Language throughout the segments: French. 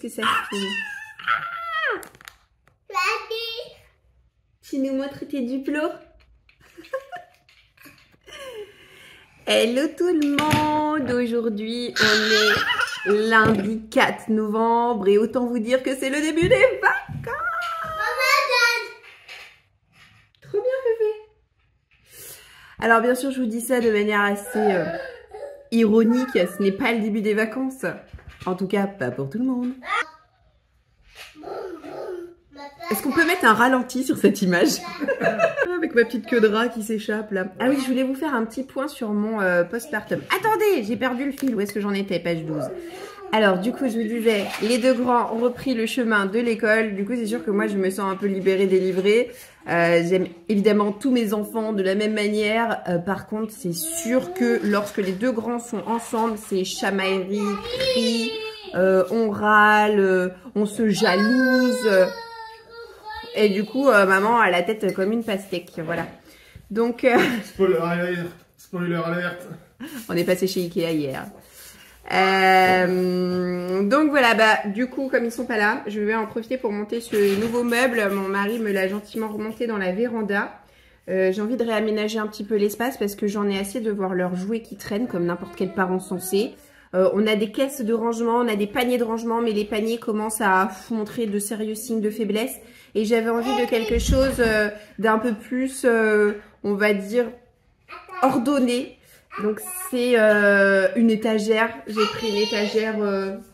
que ça fait. Tu nous montres tes duplos? Hello tout le monde! Aujourd'hui, on est lundi 4 novembre et autant vous dire que c'est le début des vacances! Trop bien, bébé! Alors bien sûr, je vous dis ça de manière assez ironique, ce n'est pas le début des vacances. En tout cas, pas pour tout le monde. Est-ce qu'on peut mettre un ralenti sur cette image? Avec ma petite queue de rat qui s'échappe là. Ah oui, je voulais vous faire un petit point sur mon postpartum. Attendez, j'ai perdu le fil. Où est-ce que j'en étais? Page 12. Alors du coup, je vous disais, les deux grands ont repris le chemin de l'école. Du coup, c'est sûr que moi, je me sens un peu libérée, délivrée. J'aime évidemment tous mes enfants de la même manière. Par contre, c'est sûr que lorsque les deux grands sont ensemble, c'est chamaillerie, cris, on râle, on se jalouse. Et du coup, maman a la tête comme une pastèque, voilà. Donc, spoiler alert, spoiler alert. On est passé chez Ikea hier. Donc voilà, bah du coup, comme ils sont pas là, je vais en profiter pour monter ce nouveau meuble. Mon mari me l'a gentiment remonté dans la véranda. J'ai envie de réaménager un petit peu l'espace parce que j'en ai assez de voir leurs jouets qui traînent comme n'importe quel parent sensé. On a des caisses de rangement, on a des paniers de rangement, mais les paniers commencent à montrer de sérieux signes de faiblesse. Et j'avais envie de quelque chose d'un peu plus, on va dire, ordonné. Donc c'est une étagère. J'ai pris une étagère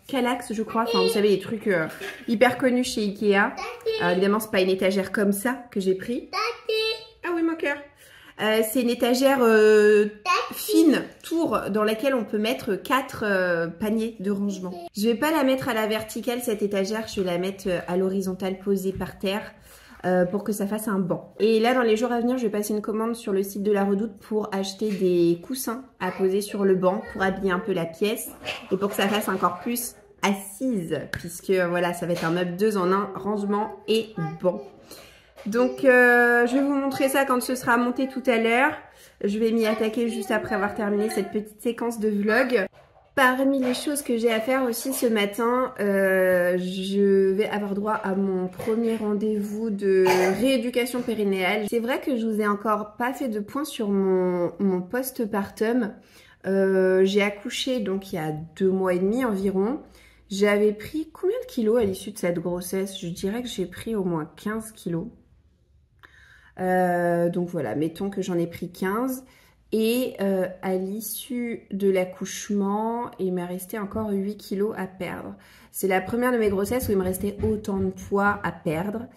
Kallax, je crois. Enfin, vous savez, les trucs hyper connus chez Ikea. Évidemment, c'est pas une étagère comme ça que j'ai pris. Ah oui, mon cœur. C'est une étagère fine, tour, dans laquelle on peut mettre 4 paniers de rangement. Je vais pas la mettre à la verticale, cette étagère, je vais la mettre à l'horizontale, posée par terre, pour que ça fasse un banc. Et là, dans les jours à venir, je vais passer une commande sur le site de la Redoute pour acheter des coussins à poser sur le banc, pour habiller un peu la pièce, et pour que ça fasse encore plus assise, puisque voilà, ça va être un meuble 2 en 1, rangement et banc. Donc, je vais vous montrer ça quand ce sera monté tout à l'heure. Je vais m'y attaquer juste après avoir terminé cette petite séquence de vlog. Parmi les choses que j'ai à faire aussi ce matin, je vais avoir droit à mon premier rendez-vous de rééducation périnéale. C'est vrai que je vous ai encore pas fait de point sur mon postpartum. J'ai accouché donc il y a 2 mois et demi environ. J'avais pris combien de kilos à l'issue de cette grossesse? Je dirais que j'ai pris au moins 15 kilos. Donc voilà, mettons que j'en ai pris 15 et à l'issue de l'accouchement, il m'est resté encore 8 kilos à perdre. C'est la première de mes grossesses où il me restait autant de poids à perdre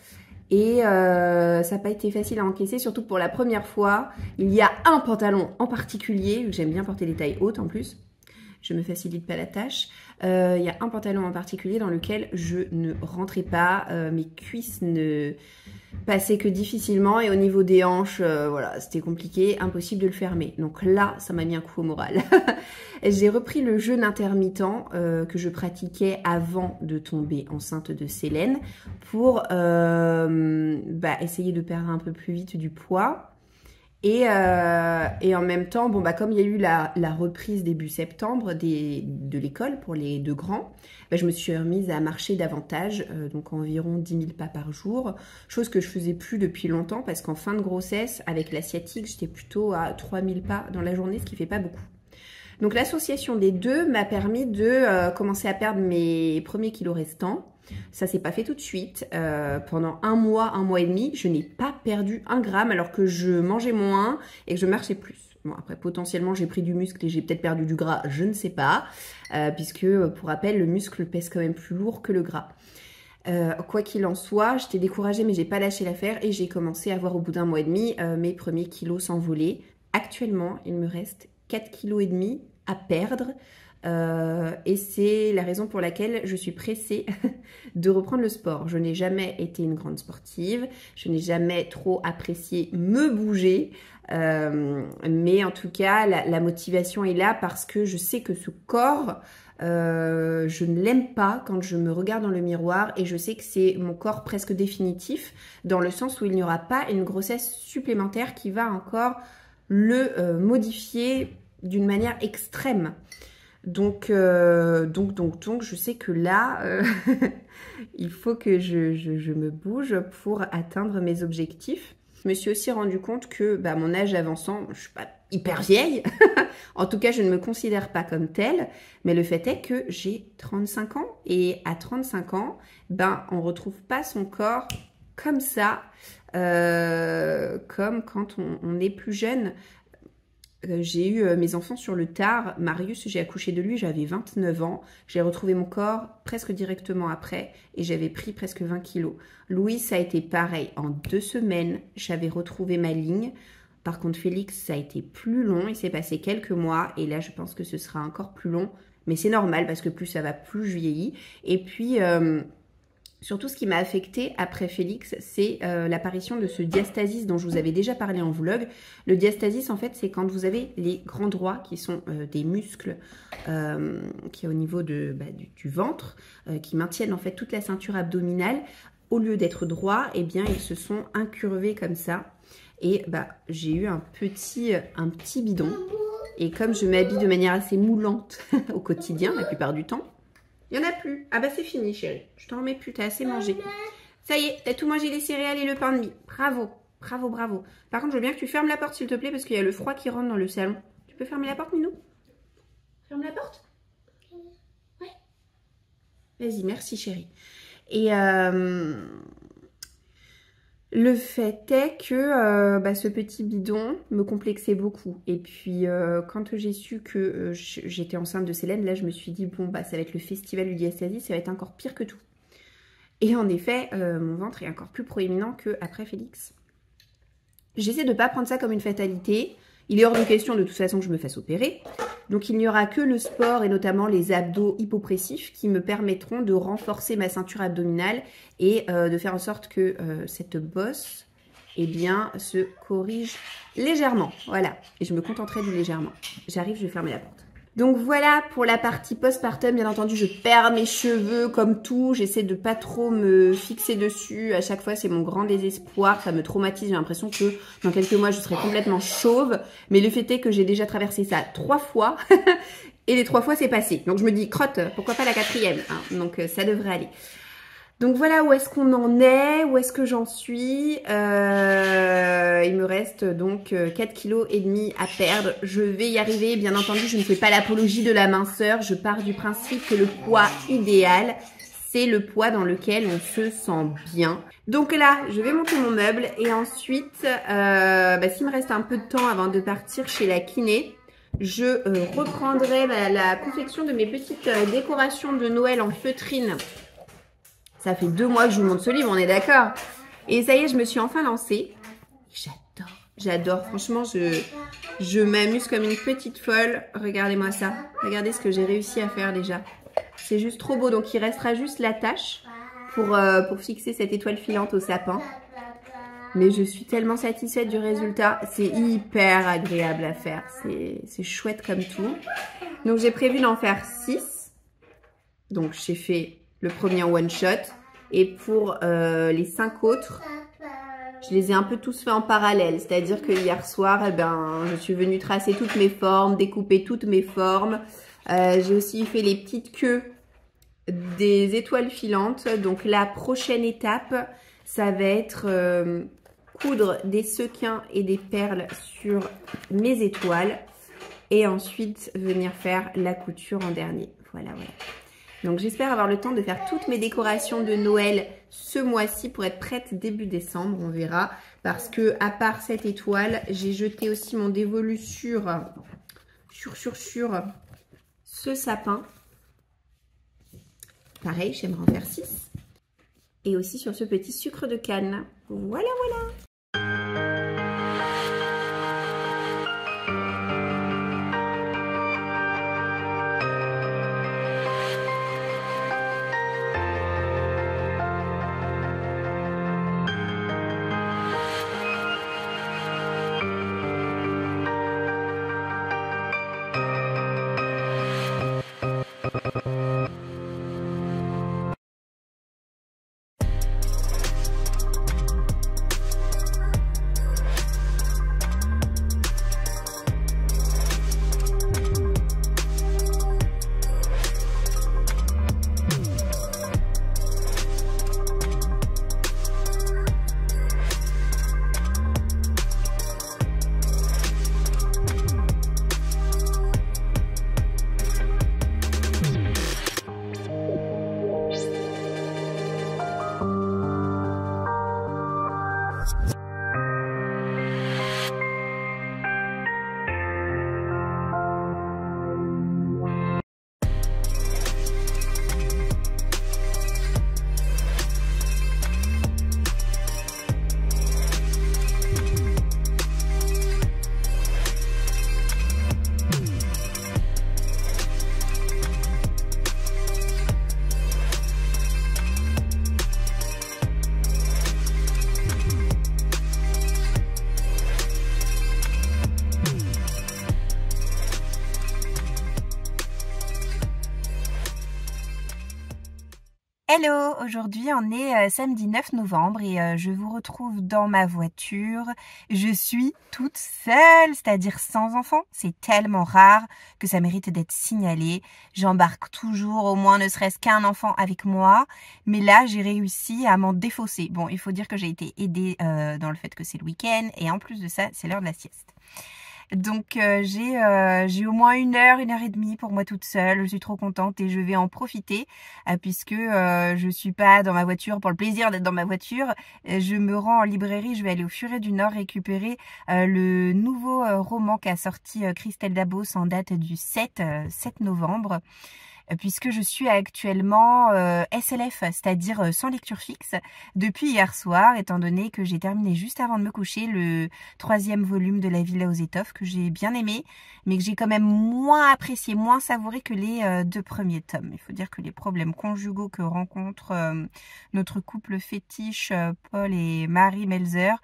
et ça n'a pas été facile à encaisser, surtout pour la première fois. Il y a un pantalon en particulier, j'aime bien porter des tailles hautes en plus, je me facilite pas la tâche. Il y a un pantalon en particulier dans lequel je ne rentrais pas, mes cuisses ne passaient que difficilement et au niveau des hanches, voilà, c'était compliqué, impossible de le fermer. Donc là, ça m'a mis un coup au moral. J'ai repris le jeûne intermittent que je pratiquais avant de tomber enceinte de Célène pour essayer de perdre un peu plus vite du poids. Et en même temps, bon, comme il y a eu la reprise début septembre de l'école pour les 2 grands, je me suis remise à marcher davantage, donc environ 10 000 pas par jour, chose que je faisais plus depuis longtemps parce qu'en fin de grossesse, avec la sciatique, j'étais plutôt à 3 000 pas dans la journée, ce qui fait pas beaucoup. Donc l'association des deux m'a permis de commencer à perdre mes premiers kilos restants. Ça s'est pas fait tout de suite. Pendant un mois et demi, je n'ai pas perdu 1 gramme alors que je mangeais moins et que je marchais plus. Bon, après, potentiellement, j'ai pris du muscle et j'ai peut-être perdu du gras, je ne sais pas. Puisque, pour rappel, le muscle pèse quand même plus lourd que le gras. Quoi qu'il en soit, j'étais découragée mais j'ai pas lâché l'affaire et j'ai commencé à voir au bout d'1 mois et demi mes premiers kilos s'envoler. Actuellement, il me reste 4,5 kg à perdre. Et c'est la raison pour laquelle je suis pressée de reprendre le sport. Je n'ai jamais été une grande sportive, je n'ai jamais trop apprécié me bouger, mais en tout cas la motivation est là parce que je sais que ce corps, je ne l'aime pas quand je me regarde dans le miroir et je sais que c'est mon corps presque définitif dans le sens où il n'y aura pas une grossesse supplémentaire qui va encore le modifier d'une manière extrême. Donc, je sais que là, il faut que je me bouge pour atteindre mes objectifs. Je me suis aussi rendu compte que mon âge avançant, je suis pas hyper vieille. En tout cas, je ne me considère pas comme telle. Mais le fait est que j'ai 35 ans. Et à 35 ans, on retrouve pas son corps comme ça, comme quand on est plus jeune. J'ai eu mes enfants sur le tard. Marius, j'ai accouché de lui, j'avais 29 ans. J'ai retrouvé mon corps presque directement après et j'avais pris presque 20 kilos. Louis, ça a été pareil. En 2 semaines, j'avais retrouvé ma ligne. Par contre, Félix, ça a été plus long. Il s'est passé quelques mois et là, je pense que ce sera encore plus long. Mais c'est normal parce que plus ça va, plus je vieillis. Et puis... surtout, ce qui m'a affectée après Félix, c'est l'apparition de ce diastasis dont je vous avais déjà parlé en vlog. Le diastasis, en fait, c'est quand vous avez les grands droits, qui sont des muscles qui est au niveau du ventre, qui maintiennent en fait toute la ceinture abdominale. Au lieu d'être droits, eh bien, ils se sont incurvés comme ça. Et j'ai eu un petit bidon. Et comme je m'habille de manière assez moulante au quotidien, la plupart du temps, il n'y en a plus. Ah c'est fini, chérie. Je t'en remets plus, t'as assez mangé. Ça y est, t'as tout mangé, les céréales et le pain de mie. Bravo, bravo, bravo. Par contre, je veux bien que tu fermes la porte, s'il te plaît, parce qu'il y a le froid qui rentre dans le salon. Tu peux fermer la porte, Minou? Ferme la porte? Ouais. Vas-y, merci, chérie. Et le fait est que ce petit bidon me complexait beaucoup. Et puis, quand j'ai su que j'étais enceinte de Célène, là, je me suis dit, bon, ça va être le festival du diastasis, ça va être encore pire que tout. Et en effet, mon ventre est encore plus proéminent qu'après Félix. J'essaie de ne pas prendre ça comme une fatalité. Il est hors de question de toute façon que je me fasse opérer. Donc, il n'y aura que le sport et notamment les abdos hypopressifs qui me permettront de renforcer ma ceinture abdominale et de faire en sorte que cette bosse, se corrige légèrement. Voilà. Et je me contenterai du légèrement. J'arrive, je vais fermer la porte. Donc voilà pour la partie postpartum. Bien entendu, je perds mes cheveux comme tout. J'essaie de pas trop me fixer dessus. À chaque fois, c'est mon grand désespoir. Ça me traumatise. J'ai l'impression que dans quelques mois, je serai complètement chauve. Mais le fait est que j'ai déjà traversé ça 3 fois. Et les 3 fois, c'est passé. Donc je me dis, crotte, pourquoi pas la 4e, hein. Donc ça devrait aller. Donc voilà où est-ce qu'on en est, où est-ce que j'en suis. Il me reste donc 4,5 kg à perdre. Je vais y arriver, bien entendu, je ne fais pas l'apologie de la minceur. Je pars du principe que le poids idéal, c'est le poids dans lequel on se sent bien. Donc là, je vais monter mon meuble et ensuite, s'il me reste un peu de temps avant de partir chez la kiné, je reprendrai la confection de mes petites décorations de Noël en feutrine. Ça fait 2 mois que je vous montre ce livre, on est d'accord? Et ça y est, je me suis enfin lancée. J'adore, j'adore. Franchement, je m'amuse comme une petite folle. Regardez-moi ça. Regardez ce que j'ai réussi à faire déjà. C'est juste trop beau. Donc, il restera juste la tâche pour fixer cette étoile filante au sapin. Mais je suis tellement satisfaite du résultat. C'est hyper agréable à faire. C'est chouette comme tout. Donc, j'ai prévu d'en faire 6. Donc, j'ai fait le premier en one shot. Et pour les 5 autres, je les ai un peu tous fait en parallèle. C'est-à-dire que hier soir, je suis venue tracer toutes mes formes, découper toutes mes formes. J'ai aussi fait les petites queues des étoiles filantes. Donc la prochaine étape, ça va être coudre des sequins et des perles sur mes étoiles. Et ensuite, venir faire la couture en dernier. Voilà, voilà. Donc j'espère avoir le temps de faire toutes mes décorations de Noël ce mois-ci pour être prête début décembre, on verra. Parce que à part cette étoile, j'ai jeté aussi mon dévolu sur ce sapin. Pareil, j'aimerais en faire 6. Et aussi sur ce petit sucre de canne. Voilà, voilà. Hello, aujourd'hui on est samedi 9 novembre et je vous retrouve dans ma voiture. Je suis toute seule, c'est-à-dire sans enfant. C'est tellement rare que ça mérite d'être signalé. J'embarque toujours au moins ne serait-ce qu'un enfant avec moi. Mais là, j'ai réussi à m'en défausser. Bon, il faut dire que j'ai été aidée dans le fait que c'est le week-end et en plus de ça, c'est l'heure de la sieste. Donc j'ai au moins une heure et demie pour moi toute seule. Je suis trop contente et je vais en profiter puisque je suis pas dans ma voiture pour le plaisir d'être dans ma voiture. Je me rends en librairie, je vais aller au Furet du Nord récupérer le nouveau roman qu'a sorti Christelle Dabos en date du 7 novembre. Puisque je suis actuellement SLF, c'est-à-dire sans lecture fixe, depuis hier soir, étant donné que j'ai terminé juste avant de me coucher le 3e volume de La Villa aux étoffes, que j'ai bien aimé, mais que j'ai quand même moins apprécié, moins savouré que les 2 premiers tomes. Il faut dire que les problèmes conjugaux que rencontre notre couple fétiche, Paul et Marie Melzer,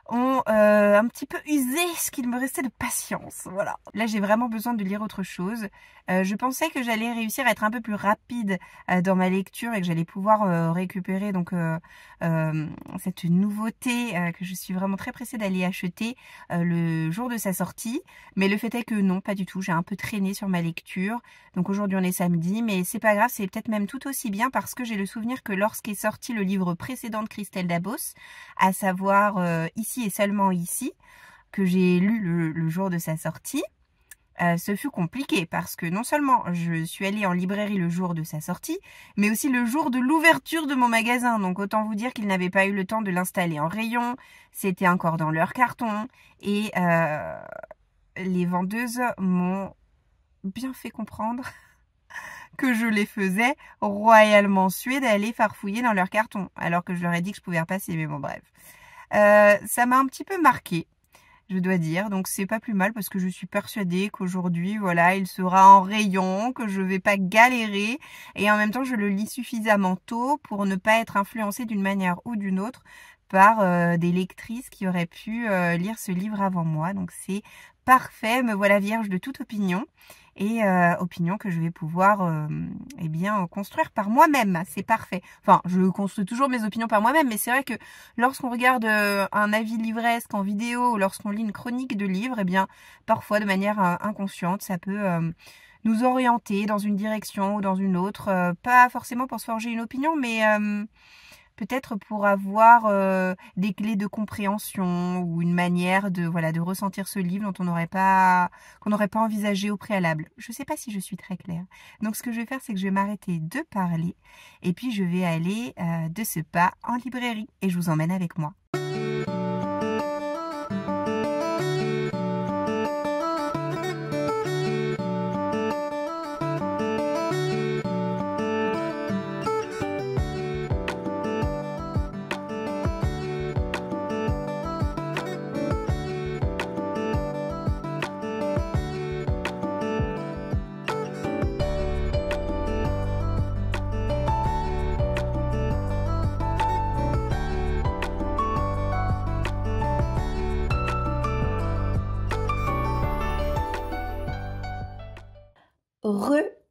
ont un petit peu usé ce qu'il me restait de patience. Voilà. Là, j'ai vraiment besoin de lire autre chose. Je pensais que j'allais réussir à être un peu plus rapide dans ma lecture et que j'allais pouvoir récupérer donc cette nouveauté que je suis vraiment très pressée d'aller acheter le jour de sa sortie. Mais le fait est que non, pas du tout. J'ai un peu traîné sur ma lecture. Donc aujourd'hui, on est samedi, mais c'est pas grave. C'est peut-être même tout aussi bien parce que j'ai le souvenir que lorsqu'est sorti le livre précédent de Christelle Dabos, à savoir Ici et seulement ici, que j'ai lu le jour de sa sortie, ce fut compliqué parce que non seulement je suis allée en librairie le jour de sa sortie, mais aussi le jour de l'ouverture de mon magasin. Donc autant vous dire qu'ils n'avaient pas eu le temps de l'installer en rayon, c'était encore dans leur carton et les vendeuses m'ont bien fait comprendre que je les faisais royalement suer d'aller farfouiller dans leur carton, alors que je leur ai dit que je pouvais repasser, mais bon bref. Ça m'a un petit peu marqué, je dois dire, donc c'est pas plus mal parce que je suis persuadée qu'aujourd'hui, voilà, il sera en rayon, que je vais pas galérer et en même temps je le lis suffisamment tôt pour ne pas être influencée d'une manière ou d'une autre par des lectrices qui auraient pu lire ce livre avant moi. Donc c'est parfait, me voilà vierge de toute opinion et opinion que je vais pouvoir eh bien construire par moi-même. C'est parfait. Enfin, je construis toujours mes opinions par moi-même, mais c'est vrai que lorsqu'on regarde un avis livresque en vidéo ou lorsqu'on lit une chronique de livre, eh bien parfois de manière inconsciente, ça peut nous orienter dans une direction ou dans une autre, pas forcément pour se forger une opinion, mais peut-être pour avoir des clés de compréhension ou une manière de ressentir ce livre dont qu'on n'aurait pas envisagé au préalable. Je ne sais pas si je suis très claire. Donc ce que je vais faire, c'est que je vais m'arrêter de parler et puis je vais aller de ce pas en librairie et je vous emmène avec moi.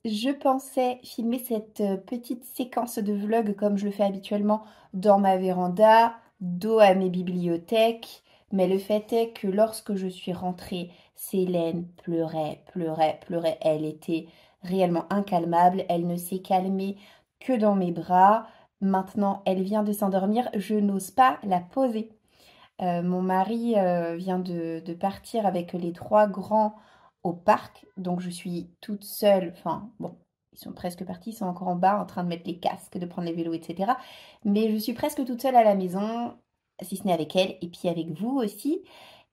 Je pensais filmer cette petite séquence de vlog comme je le fais habituellement dans ma véranda, dos à mes bibliothèques. Mais le fait est que lorsque je suis rentrée, Célène pleurait. Elle était réellement incalmable. Elle ne s'est calmée que dans mes bras. Maintenant, elle vient de s'endormir. Je n'ose pas la poser. Mon mari vient de partir avec les 3 grands au parc, donc je suis toute seule, enfin bon, ils sont presque partis, ils sont encore en bas en train de mettre les casques, de prendre les vélos, etc. Mais je suis presque toute seule à la maison si ce n'est avec elle, et puis avec vous aussi.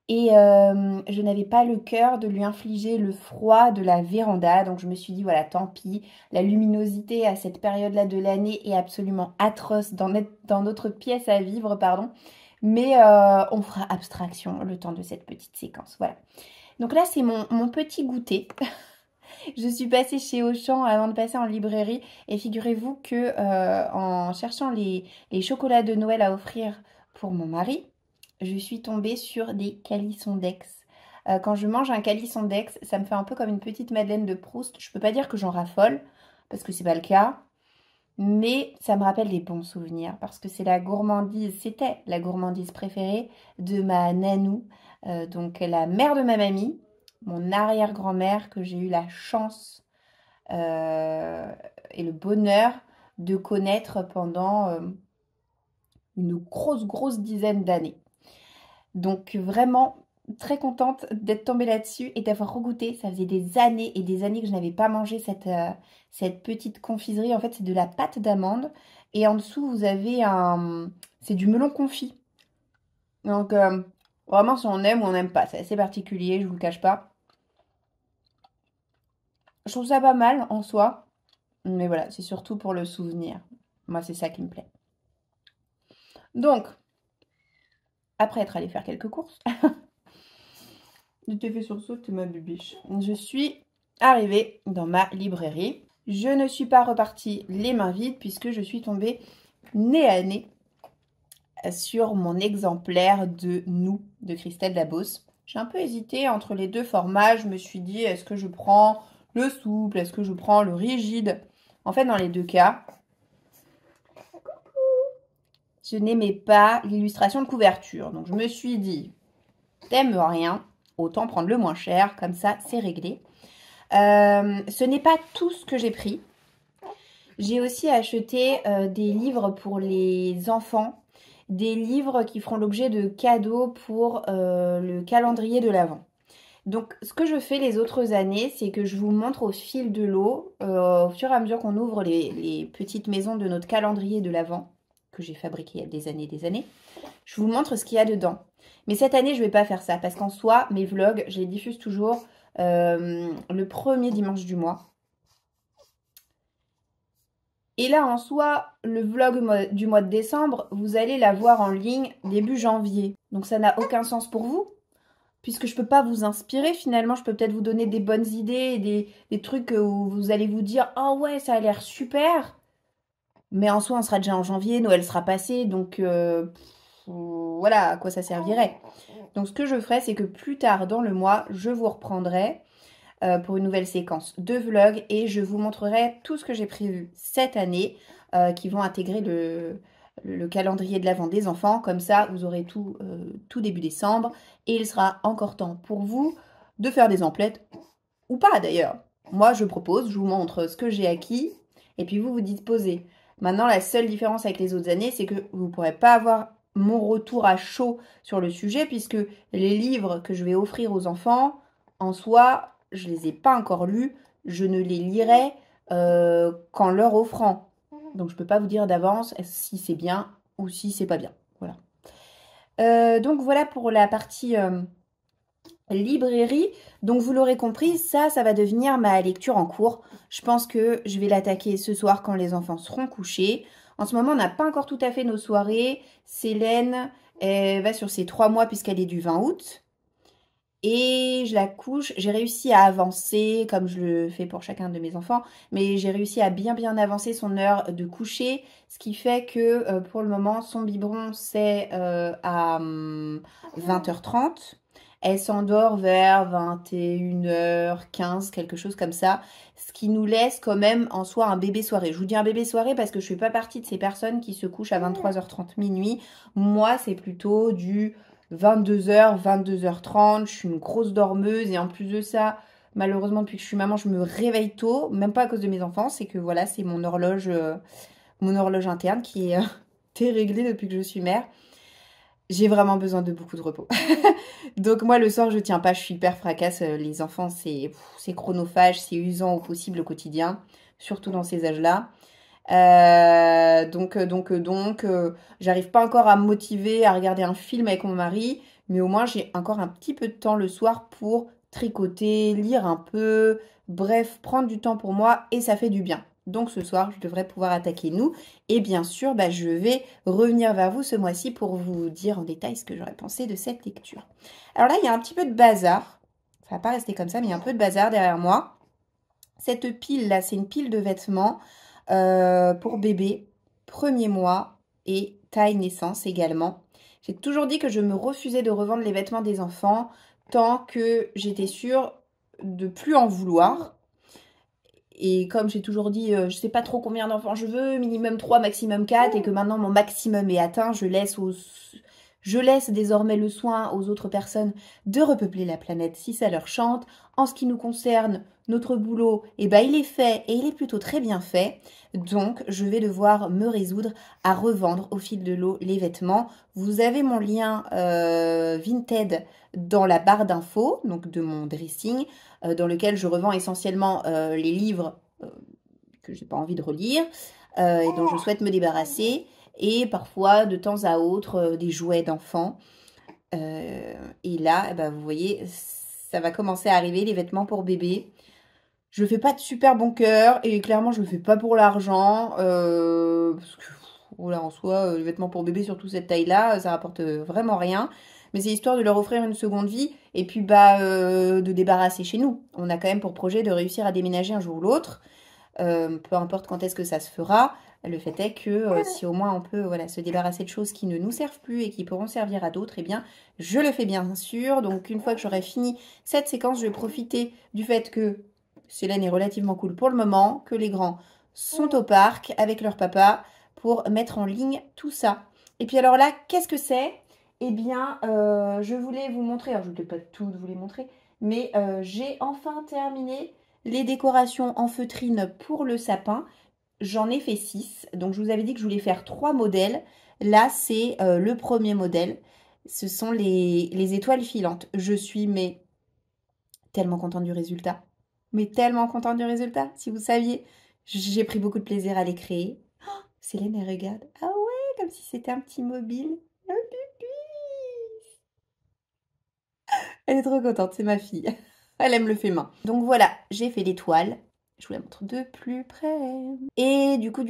Et je n'avais pas le cœur de lui infliger le froid de la véranda, donc je me suis dit, voilà, tant pis, la luminosité à cette période-là de l'année est absolument atroce dans notre pièce à vivre, pardon, mais on fera abstraction le temps de cette petite séquence, voilà. Donc là, c'est mon petit goûter. Je suis passée chez Auchan avant de passer en librairie, et figurez-vous que en cherchant les chocolats de Noël à offrir pour mon mari, je suis tombée sur des calissons d'Aix. Quand je mange un calisson d'Aix, ça me fait un peu comme une petite Madeleine de Proust. Je peux pas dire que j'en raffole, parce que c'est pas le cas, mais ça me rappelle des bons souvenirs, parce que c'était la gourmandise préférée de ma nanou, donc la mère de ma mamie, mon arrière-grand-mère, que j'ai eu la chance et le bonheur de connaître pendant une grosse dizaine d'années. Donc vraiment très contente d'être tombée là-dessus et d'avoir regoûté. Ça faisait des années et des années que je n'avais pas mangé cette petite confiserie. En fait, c'est de la pâte d'amande et en dessous, vous avez c'est du melon confit. Donc vraiment, si on aime ou on n'aime pas, c'est assez particulier, je vous le cache pas. Je trouve ça pas mal en soi, mais voilà, c'est surtout pour le souvenir. Moi, c'est ça qui me plaît. Donc, après être allée faire quelques courses, je t'ai fait sursaut, t'es ma bibiche. Je suis arrivée dans ma librairie. Je ne suis pas repartie les mains vides puisque je suis tombée nez à nez sur mon exemplaire de Nous de Christelle Dabos. J'ai un peu hésité entre les deux formats. Je me suis dit, est-ce que je prends le souple? Est-ce que je prends le rigide? En fait, dans les deux cas, je n'aimais pas l'illustration de couverture. Donc, je me suis dit, t'aimes rien, autant prendre le moins cher. Comme ça, c'est réglé. Ce n'est pas tout ce que j'ai pris. J'ai aussi acheté des livres pour les enfants. Des livres qui feront l'objet de cadeaux pour le calendrier de l'Avent. Donc, ce que je fais les autres années, c'est que je vous montre au fil de l'eau, au fur et à mesure qu'on ouvre les petites maisons de notre calendrier de l'Avent, que j'ai fabriqué il y a des années, je vous montre ce qu'il y a dedans. Mais cette année, je ne vais pas faire ça, parce qu'en soi, mes vlogs, je les diffuse toujours le premier dimanche du mois. Et là, en soi, le vlog du mois de décembre, vous allez l'avoir en ligne début janvier. Donc ça n'a aucun sens pour vous, puisque je peux pas vous inspirer finalement. Je peux peut-être vous donner des bonnes idées, des trucs où vous allez vous dire « Oh ouais, ça a l'air super !» Mais en soi, on sera déjà en janvier, Noël sera passé, donc voilà à quoi ça servirait. Donc ce que je ferai, c'est que plus tard dans le mois, je vous reprendrai pour une nouvelle séquence de vlog et je vous montrerai tout ce que j'ai prévu cette année qui vont intégrer le calendrier de l'Avent des enfants. Comme ça, vous aurez tout début décembre et il sera encore temps pour vous de faire des emplettes ou pas d'ailleurs. Moi, je propose, je vous montre ce que j'ai acquis et puis vous disposez. Maintenant, la seule différence avec les autres années, c'est que vous ne pourrez pas avoir mon retour à chaud sur le sujet puisque les livres que je vais offrir aux enfants, en soi, je ne les ai pas encore lus, je ne les lirai qu'en leur offrant. Donc je ne peux pas vous dire d'avance si c'est bien ou si c'est pas bien. Voilà. Donc voilà pour la partie librairie. Donc vous l'aurez compris, ça va devenir ma lecture en cours. Je pense que je vais l'attaquer ce soir quand les enfants seront couchés. En ce moment, on n'a pas encore tout à fait nos soirées. Célène, elle va sur ses 3 mois puisqu'elle est du 20 août. Et je la couche, j'ai réussi à avancer, comme je le fais pour chacun de mes enfants, mais j'ai réussi à bien avancer son heure de coucher, ce qui fait que pour le moment, son biberon, c'est à 20h30. Elle s'endort vers 21h15, quelque chose comme ça, ce qui nous laisse quand même en soi un bébé soirée. Je vous dis un bébé soirée parce que je ne fais pas partie de ces personnes qui se couchent à 23h30 minuit. Moi, c'est plutôt du 22h, 22h30, je suis une grosse dormeuse et en plus de ça, malheureusement depuis que je suis maman, je me réveille tôt, même pas à cause de mes enfants, c'est que voilà, c'est mon horloge interne qui est déréglée depuis que je suis mère. J'ai vraiment besoin de beaucoup de repos. Donc moi le soir je tiens pas, je suis hyper fracasse, les enfants c'est chronophage, c'est usant au possible au quotidien, surtout dans ces âges-là. J'arrive pas encore à me motiver à regarder un film avec mon mari, mais au moins j'ai encore un petit peu de temps le soir pour tricoter, lire un peu, bref, prendre du temps pour moi et ça fait du bien. Donc ce soir, je devrais pouvoir attaquer nous. Et bien sûr, je vais revenir vers vous ce mois-ci pour vous dire en détail ce que j'aurais pensé de cette lecture. Alors là, il y a un petit peu de bazar. Ça va pas rester comme ça, mais il y a un peu de bazar derrière moi. Cette pile-là, c'est une pile de vêtements pour bébé, premier mois et taille naissance également. J'ai toujours dit que je me refusais de revendre les vêtements des enfants tant que j'étais sûre de plus en vouloir. Et comme j'ai toujours dit, je sais pas trop combien d'enfants je veux, minimum 3, maximum 4, et que maintenant mon maximum est atteint, je laisse désormais le soin aux autres personnes de repeupler la planète si ça leur chante. En ce qui nous concerne, notre boulot, il est fait et il est plutôt très bien fait. Donc, je vais devoir me résoudre à revendre au fil de l'eau les vêtements. Vous avez mon lien Vinted dans la barre d'infos, donc de mon dressing, dans lequel je revends essentiellement les livres que j'ai pas envie de relire et dont je souhaite me débarrasser. Et parfois, de temps à autre, des jouets d'enfants. Et là, vous voyez, ça va commencer à arriver, les vêtements pour bébé. Je le fais pas de super bon cœur et clairement, je le fais pas pour l'argent. Parce que, voilà, en soi, les vêtements pour bébé, surtout cette taille-là, ça rapporte vraiment rien. Mais c'est histoire de leur offrir une seconde vie et puis de débarrasser chez nous. On a quand même pour projet de réussir à déménager un jour ou l'autre. Peu importe quand est-ce que ça se fera. Le fait est que si au moins on peut se débarrasser de choses qui ne nous servent plus et qui pourront servir à d'autres, eh bien je le fais bien sûr. Donc une fois que j'aurai fini cette séquence, je vais profiter du fait que Célène est relativement cool pour le moment, que les grands sont au parc avec leur papa pour mettre en ligne tout ça. Et puis alors là, qu'est-ce que c'est? Eh bien, je voulais vous montrer, alors je ne vais peut-être pas tout vous les montrer, mais j'ai enfin terminé les décorations en feutrine pour le sapin. J'en ai fait 6. Donc, je vous avais dit que je voulais faire 3 modèles. Là, c'est le premier modèle. Ce sont les étoiles filantes. Je suis tellement contente du résultat. Mais tellement contente du résultat. Si vous saviez, j'ai pris beaucoup de plaisir à les créer. Oh, Célène, elle regarde. Ah ouais, comme si c'était un petit mobile. Elle est trop contente, c'est ma fille. Elle aime le fait main. Donc voilà, j'ai fait l'étoile. Je vous la montre de plus près. Et du coup,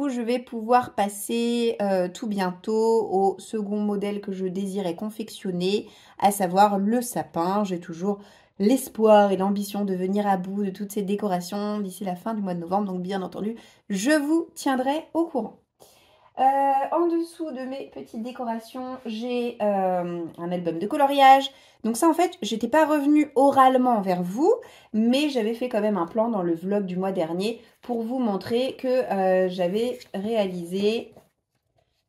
je vais pouvoir passer tout bientôt au second modèle que je désirais confectionner, à savoir le sapin. J'ai toujours l'espoir et l'ambition de venir à bout de toutes ces décorations d'ici la fin du mois de novembre. Donc bien entendu, je vous tiendrai au courant. En dessous de mes petites décorations, j'ai un album de coloriage. Donc ça, en fait, j'étais pas revenue oralement vers vous, mais j'avais fait quand même un plan dans le vlog du mois dernier pour vous montrer que j'avais réalisé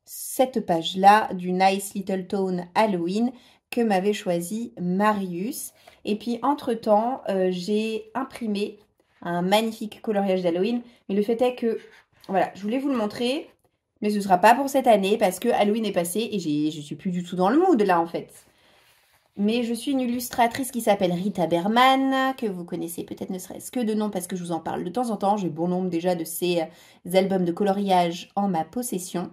cette page-là du Nice Little Tone Halloween que m'avait choisi Marius. Et puis, entre-temps, j'ai imprimé un magnifique coloriage d'Halloween. Mais le fait est que, voilà, je voulais vous le montrer. Mais ce ne sera pas pour cette année parce que Halloween est passé et je suis plus du tout dans le mood là en fait. Mais je suis une illustratrice qui s'appelle Rita Berman, que vous connaissez peut-être ne serait-ce que de nom parce que je vous en parle de temps en temps. J'ai bon nombre déjà de ces albums de coloriage en ma possession.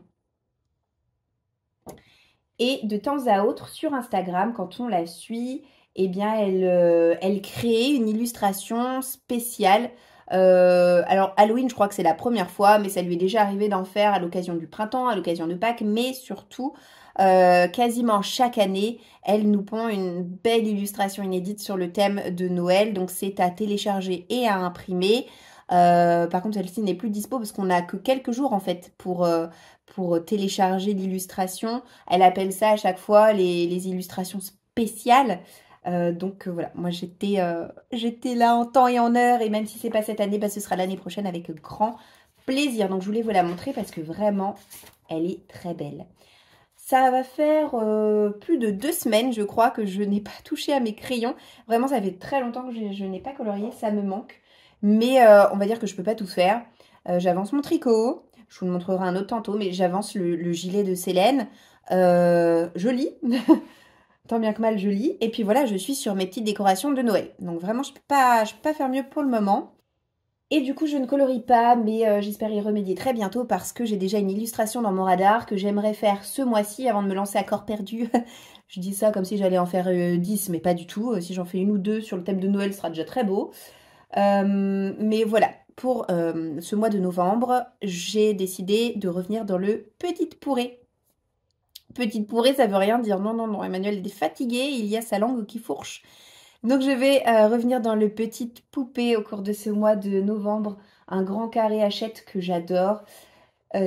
Et de temps à autre sur Instagram, quand on la suit, eh bien elle crée une illustration spéciale. Alors Halloween, je crois que c'est la première fois, mais ça lui est déjà arrivé d'en faire à l'occasion du printemps, à l'occasion de Pâques, mais surtout quasiment chaque année, elle nous pond une belle illustration inédite sur le thème de Noël. Donc c'est à télécharger et à imprimer. Par contre, celle-ci n'est plus dispo parce qu'on n'a que quelques jours en fait pour télécharger l'illustration. Elle appelle ça à chaque fois les illustrations spéciales. Donc voilà, moi j'étais là en temps et en heure et même si c'est pas cette année, ce sera l'année prochaine avec grand plaisir. Donc je voulais vous la montrer parce que vraiment, elle est très belle. Ça va faire plus de 2 semaines, je crois, que je n'ai pas touché à mes crayons. Vraiment, ça fait très longtemps que je n'ai pas colorié, ça me manque. Mais on va dire que je peux pas tout faire. J'avance mon tricot, je vous le montrerai un autre tantôt, mais j'avance le gilet de Célène. Joli, tant bien que mal je lis. Et puis voilà, je suis sur mes petites décorations de Noël. Donc vraiment, je peux pas faire mieux pour le moment. Et du coup, je ne colorie pas, mais j'espère y remédier très bientôt parce que j'ai déjà une illustration dans mon radar que j'aimerais faire ce mois-ci avant de me lancer à corps perdu. Je dis ça comme si j'allais en faire 10, mais pas du tout. Si j'en fais une ou deux sur le thème de Noël, ce sera déjà très beau. Mais voilà, pour ce mois de novembre, j'ai décidé de revenir dans le petite pourrée. Petite pourrée, ça veut rien dire. Non, non, non, Emmanuel est fatigué, il y a sa langue qui fourche. Donc je vais revenir dans le petite poupée au cours de ce mois de novembre. Un grand carré Hachette que j'adore.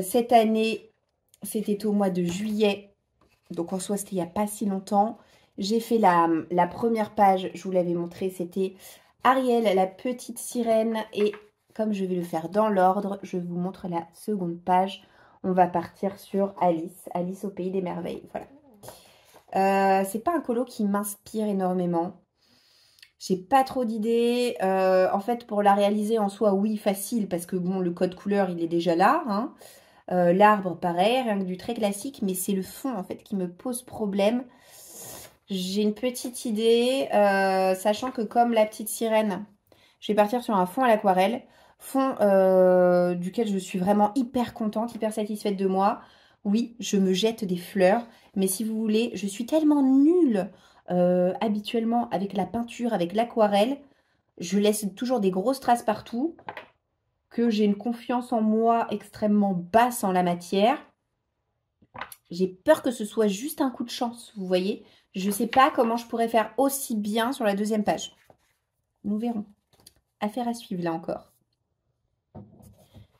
Cette année, c'était au mois de juillet. Donc en soi, c'était il n'y a pas si longtemps. J'ai fait la première page, je vous l'avais montré, c'était Ariel, la petite sirène. Et comme je vais le faire dans l'ordre, je vous montre la seconde page. On va partir sur Alice, Alice au pays des merveilles. Voilà. C'est pas un colo qui m'inspire énormément. J'ai pas trop d'idées. En fait, pour la réaliser en soi, oui, facile, parce que bon, le code couleur, il est déjà là. Hein. L'arbre, pareil, rien que du très classique, mais c'est le fond, en fait, qui me pose problème. J'ai une petite idée, sachant que comme la petite sirène, je vais partir sur un fond à l'aquarelle, fond duquel je suis vraiment hyper contente, hyper satisfaite de moi. Oui, je me jette des fleurs, mais si vous voulez, je suis tellement nulle habituellement avec la peinture, avec l'aquarelle. Je laisse toujours des grosses traces partout, que j'ai une confiance en moi extrêmement basse en la matière. J'ai peur que ce soit juste un coup de chance, vous voyez. Je ne sais pas comment je pourrais faire aussi bien sur la deuxième page. Nous verrons. Affaire à suivre là encore.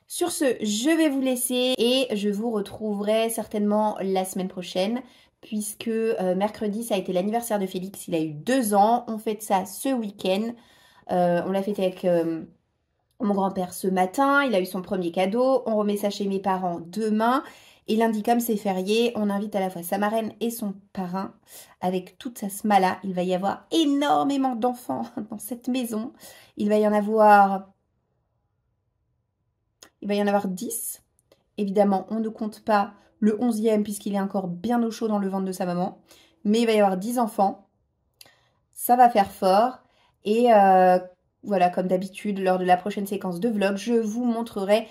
Sur ce, je vais vous laisser et je vous retrouverai certainement la semaine prochaine puisque mercredi, ça a été l'anniversaire de Félix. Il a eu 2 ans. On fête ça ce week-end. On l'a fêté avec mon grand-père ce matin. Il a eu son premier cadeau. On remet ça chez mes parents demain. Et lundi, comme c'est férié, on invite à la fois sa marraine et son parrain avec toute sa smala. Il va y avoir énormément d'enfants dans cette maison. Il va y en avoir 10. Évidemment, on ne compte pas le 11e puisqu'il est encore bien au chaud dans le ventre de sa maman. Mais il va y avoir 10 enfants. Ça va faire fort. Et voilà, comme d'habitude, lors de la prochaine séquence de vlog, je vous montrerai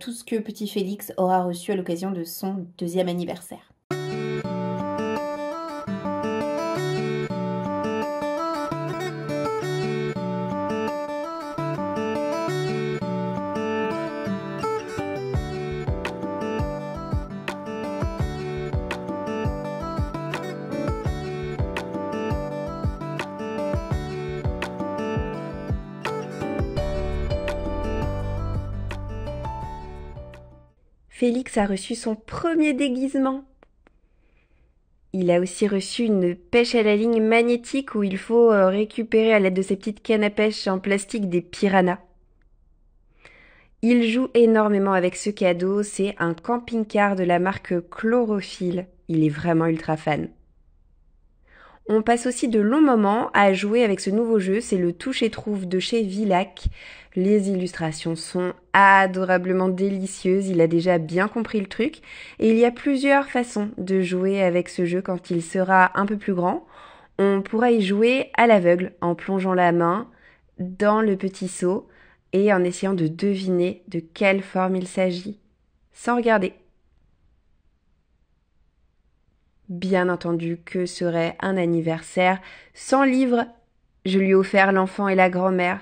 tout ce que petit Félix aura reçu à l'occasion de son 2e anniversaire. Félix a reçu son premier déguisement. Il a aussi reçu une pêche à la ligne magnétique où il faut récupérer à l'aide de ces petites cannes à pêche en plastique des piranhas. Il joue énormément avec ce cadeau, c'est un camping-car de la marque Chlorophylle. Il est vraiment ultra fan. On passe aussi de longs moments à jouer avec ce nouveau jeu, c'est le touche et trouve de chez Villac. Les illustrations sont adorablement délicieuses, il a déjà bien compris le truc. Et il y a plusieurs façons de jouer avec ce jeu quand il sera un peu plus grand. On pourra y jouer à l'aveugle, en plongeant la main dans le petit seau et en essayant de deviner de quelle forme il s'agit, sans regarder. Bien entendu que serait un anniversaire sans livre. Je lui ai offert L'enfant et la grand-mère.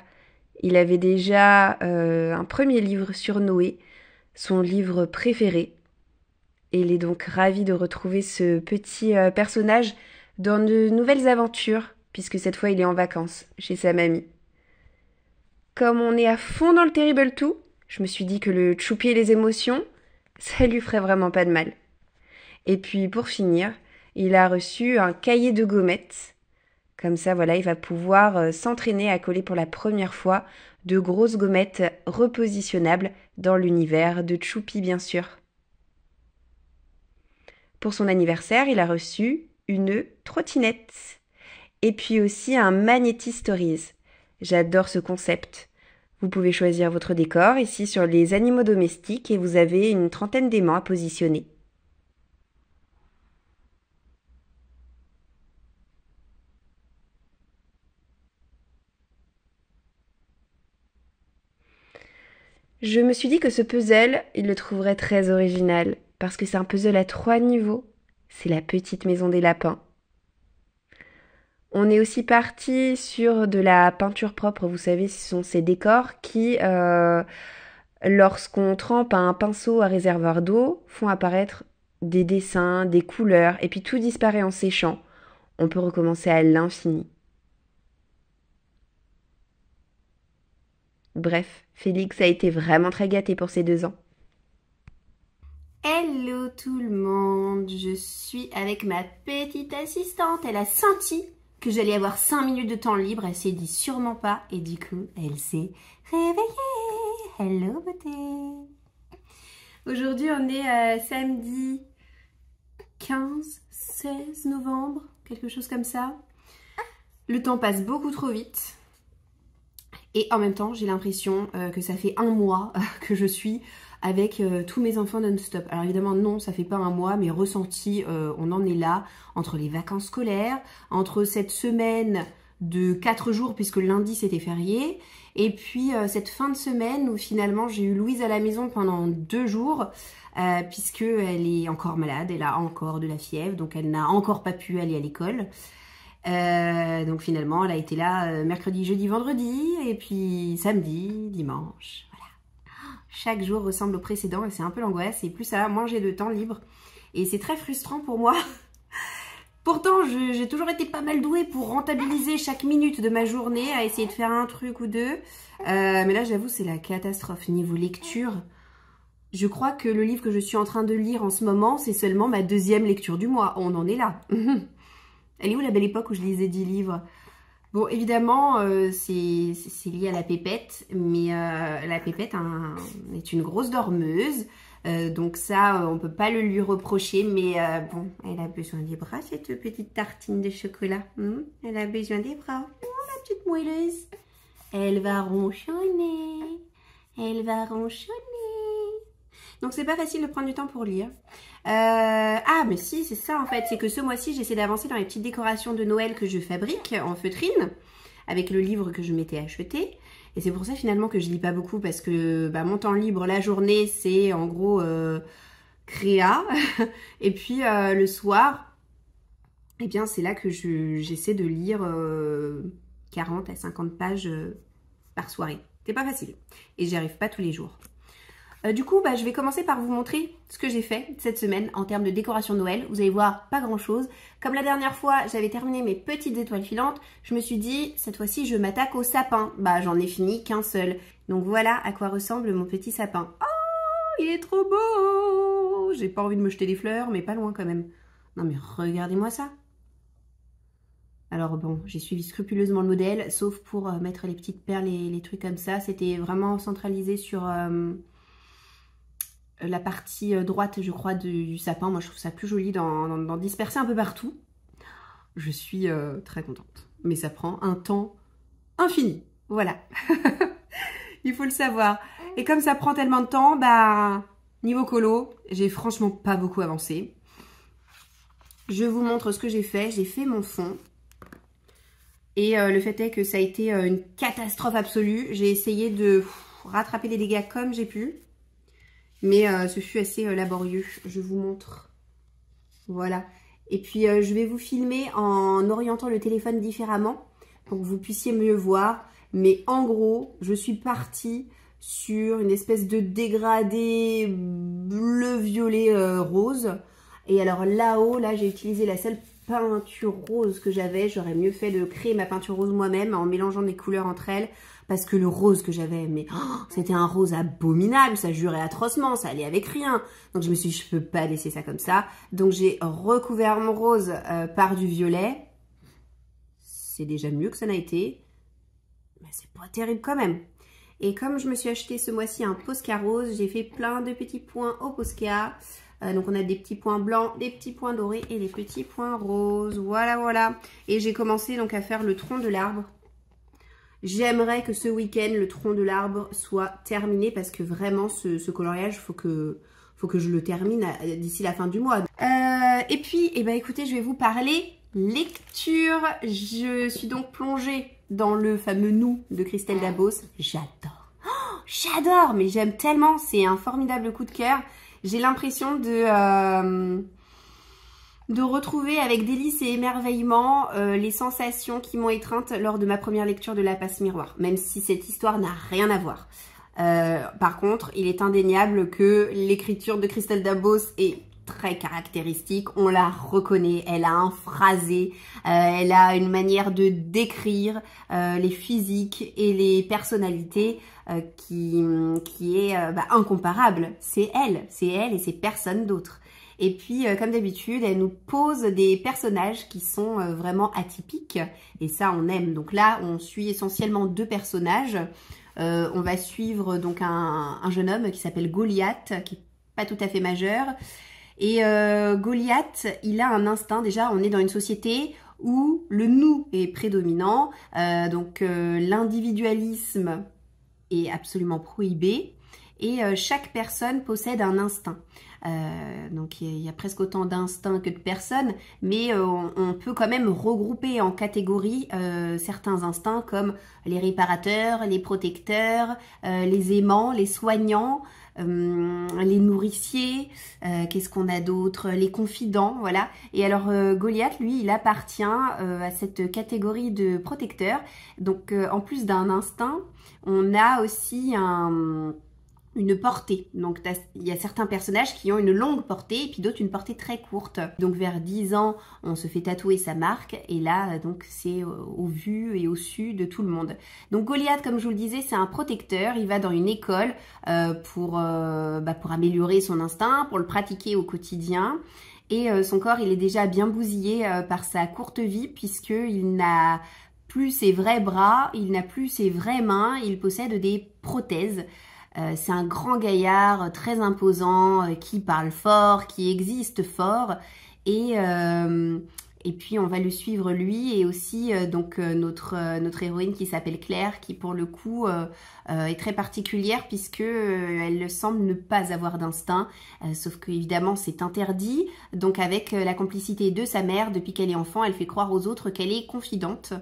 Il avait déjà un premier livre sur Noé, son livre préféré. Et il est donc ravi de retrouver ce petit personnage dans de nouvelles aventures, puisque cette fois il est en vacances chez sa mamie. Comme on est à fond dans le Terrible 2, je me suis dit que le choupier les émotions, ça lui ferait vraiment pas de mal. Et puis pour finir, il a reçu un cahier de gommettes. Comme ça, voilà, il va pouvoir s'entraîner à coller pour la première fois de grosses gommettes repositionnables dans l'univers de Choupi, bien sûr. Pour son anniversaire, il a reçu une trottinette. Et puis aussi un Magnéti Stories. J'adore ce concept. Vous pouvez choisir votre décor ici sur les animaux domestiques et vous avez une trentaine d'aimants à positionner. Je me suis dit que ce puzzle, il le trouverait très original, parce que c'est un puzzle à 3 niveaux. C'est la petite maison des lapins. On est aussi parti sur de la peinture propre, vous savez, ce sont ces décors qui, lorsqu'on trempe un pinceau à réservoir d'eau, font apparaître des dessins, des couleurs, et puis tout disparaît en séchant. On peut recommencer à l'infini. Bref, Félix a été vraiment très gâté pour ses 2 ans. Hello tout le monde, je suis avec ma petite assistante. Elle a senti que j'allais avoir 5 minutes de temps libre, elle s'est dit sûrement pas et du coup elle s'est réveillée. Hello beauté. Aujourd'hui on est samedi 16 novembre, quelque chose comme ça. Le temps passe beaucoup trop vite. Et en même temps, j'ai l'impression que ça fait 1 mois que je suis avec tous mes enfants non-stop. Alors évidemment, non, ça fait pas 1 mois, mais ressenti, on en est là, entre les vacances scolaires, entre cette semaine de 4 jours, puisque lundi c'était férié, et puis cette fin de semaine où finalement j'ai eu Louise à la maison pendant 2 jours, puisqu'elle est encore malade, elle a encore de la fièvre, donc elle n'a encore pas pu aller à l'école. Donc finalement elle a été là mercredi, jeudi, vendredi et puis samedi, dimanche, voilà. Chaque jour ressemble au précédent et c'est un peu l'angoisse et plus ça va, moins j'ai de temps libre et c'est très frustrant pour moi. Pourtant j'ai toujours été pas mal douée pour rentabiliser chaque minute de ma journée à essayer de faire un truc ou deux, mais là j'avoue c'est la catastrophe niveau lecture. Je crois que le livre que je suis en train de lire en ce moment c'est seulement ma 2e lecture du mois, on en est là. Elle est où la belle époque où je lisais 10 livres? Bon, évidemment, c'est lié à la pépette, mais la pépette est une grosse dormeuse. Donc ça, on peut pas le lui reprocher, mais bon, elle a besoin des bras, cette petite tartine de chocolat. Elle a besoin des bras. Oh, la petite moelleuse. Elle va ronchonner. Elle va ronchonner. Donc c'est pas facile de prendre du temps pour lire. Ah mais si, c'est ça en fait, c'est que ce mois-ci j'essaie d'avancer dans les petites décorations de Noël que je fabrique en feutrine avec le livre que je m'étais acheté. Et c'est pour ça finalement que je lis pas beaucoup parce que mon temps libre la journée c'est en gros créa et puis le soir eh bien c'est là que j'essaie de lire 40 à 50 pages par soirée. C'est pas facile et j'y arrive pas tous les jours. Du coup, je vais commencer par vous montrer ce que j'ai fait cette semaine en termes de décoration de Noël. Vous allez voir, pas grand chose. Comme la dernière fois, j'avais terminé mes petites étoiles filantes, je me suis dit, cette fois-ci, je m'attaque au sapin. J'en ai fini qu'un seul. Donc voilà à quoi ressemble mon petit sapin. Oh, il est trop beau! J'ai pas envie de me jeter des fleurs, mais pas loin quand même. Non mais regardez-moi ça. Alors bon, j'ai suivi scrupuleusement le modèle, sauf pour mettre les petites perles et les trucs comme ça. C'était vraiment centralisé sur... la partie droite, je crois, du sapin. Moi, je trouve ça plus joli d'en disperser un peu partout. Je suis très contente. Mais ça prend un temps infini. Voilà. Il faut le savoir. Et comme ça prend tellement de temps, niveau colo, j'ai franchement pas beaucoup avancé. Je vous montre ce que j'ai fait. J'ai fait mon fond. Et le fait est que ça a été une catastrophe absolue. J'ai essayé de rattraper les dégâts comme j'ai pu. Mais ce fut assez laborieux. Je vous montre. Voilà. Et puis, je vais vous filmer en orientant le téléphone différemment pour que vous puissiez mieux voir. Mais en gros, je suis partie sur une espèce de dégradé bleu, violet, rose. Et alors là-haut, là, j'ai utilisé la seule peinture rose que j'avais. J'aurais mieux fait de créer ma peinture rose moi-même en mélangeant des couleurs entre elles. Parce que le rose que j'avais, mais c'était un rose abominable, ça jurait atrocement, ça allait avec rien. Donc je me suis dit, je peux pas laisser ça comme ça. Donc j'ai recouvert mon rose par du violet. C'est déjà mieux que ça n'a été. Mais c'est pas terrible quand même. Et comme je me suis acheté ce mois-ci un Posca rose, j'ai fait plein de petits points au Posca. Donc on a des petits points blancs, des petits points dorés et des petits points roses. Voilà, voilà. Et j'ai commencé donc à faire le tronc de l'arbre. J'aimerais que ce week-end, le tronc de l'arbre soit terminé parce que vraiment, ce coloriage, faut que je le termine d'ici la fin du mois. Et puis, écoutez, je vais vous parler lecture. Je suis donc plongée dans le fameux Nous de Christelle Dabos. J'adore. Oh, j'adore, mais j'aime tellement, c'est un formidable coup de cœur. J'ai l'impression de retrouver avec délice et émerveillement les sensations qui m'ont étreinte lors de ma première lecture de La Passe-Miroir, même si cette histoire n'a rien à voir. Par contre, il est indéniable que l'écriture de Christelle Dabos est très caractéristique, on la reconnaît, elle a un phrasé, elle a une manière de décrire les physiques et les personnalités qui est incomparable. C'est elle et c'est personne d'autre. Et puis, comme d'habitude, elle nous pose des personnages qui sont vraiment atypiques, et ça, on aime. Donc là, on suit essentiellement 2 personnages. On va suivre donc un jeune homme qui s'appelle Goliath, qui n'est pas tout à fait majeur. Et Goliath, il a un instinct. Déjà, on est dans une société où le nous est prédominant, donc l'individualisme est absolument prohibé, et chaque personne possède un instinct. Donc il y a presque autant d'instincts que de personnes, mais on peut quand même regrouper en catégories certains instincts comme les réparateurs, les protecteurs, les aimants, les soignants, les nourriciers, qu'est-ce qu'on a d'autre, les confidents, voilà. Et alors Goliath, lui, il appartient à cette catégorie de protecteurs. Donc en plus d'un instinct, on a aussi une portée. Donc il y a certains personnages qui ont une longue portée et puis d'autres une portée très courte. Donc vers 10 ans, on se fait tatouer sa marque, et là donc c'est au vu et au su de tout le monde. Donc Goliath, comme je vous le disais, c'est un protecteur. Il va dans une école pour améliorer son instinct, pour le pratiquer au quotidien. Et son corps, il est déjà bien bousillé par sa courte vie, puisqu'il n'a plus ses vrais bras, il n'a plus ses vraies mains, il possède des prothèses. C'est un grand gaillard très imposant, qui parle fort, qui existe fort, et puis on va le suivre lui, et aussi notre héroïne qui s'appelle Claire, qui pour le coup est très particulière, puisque elle semble ne pas avoir d'instinct, sauf que évidemment c'est interdit. Donc avec la complicité de sa mère, depuis qu'elle est enfant, elle fait croire aux autres qu'elle est confidente.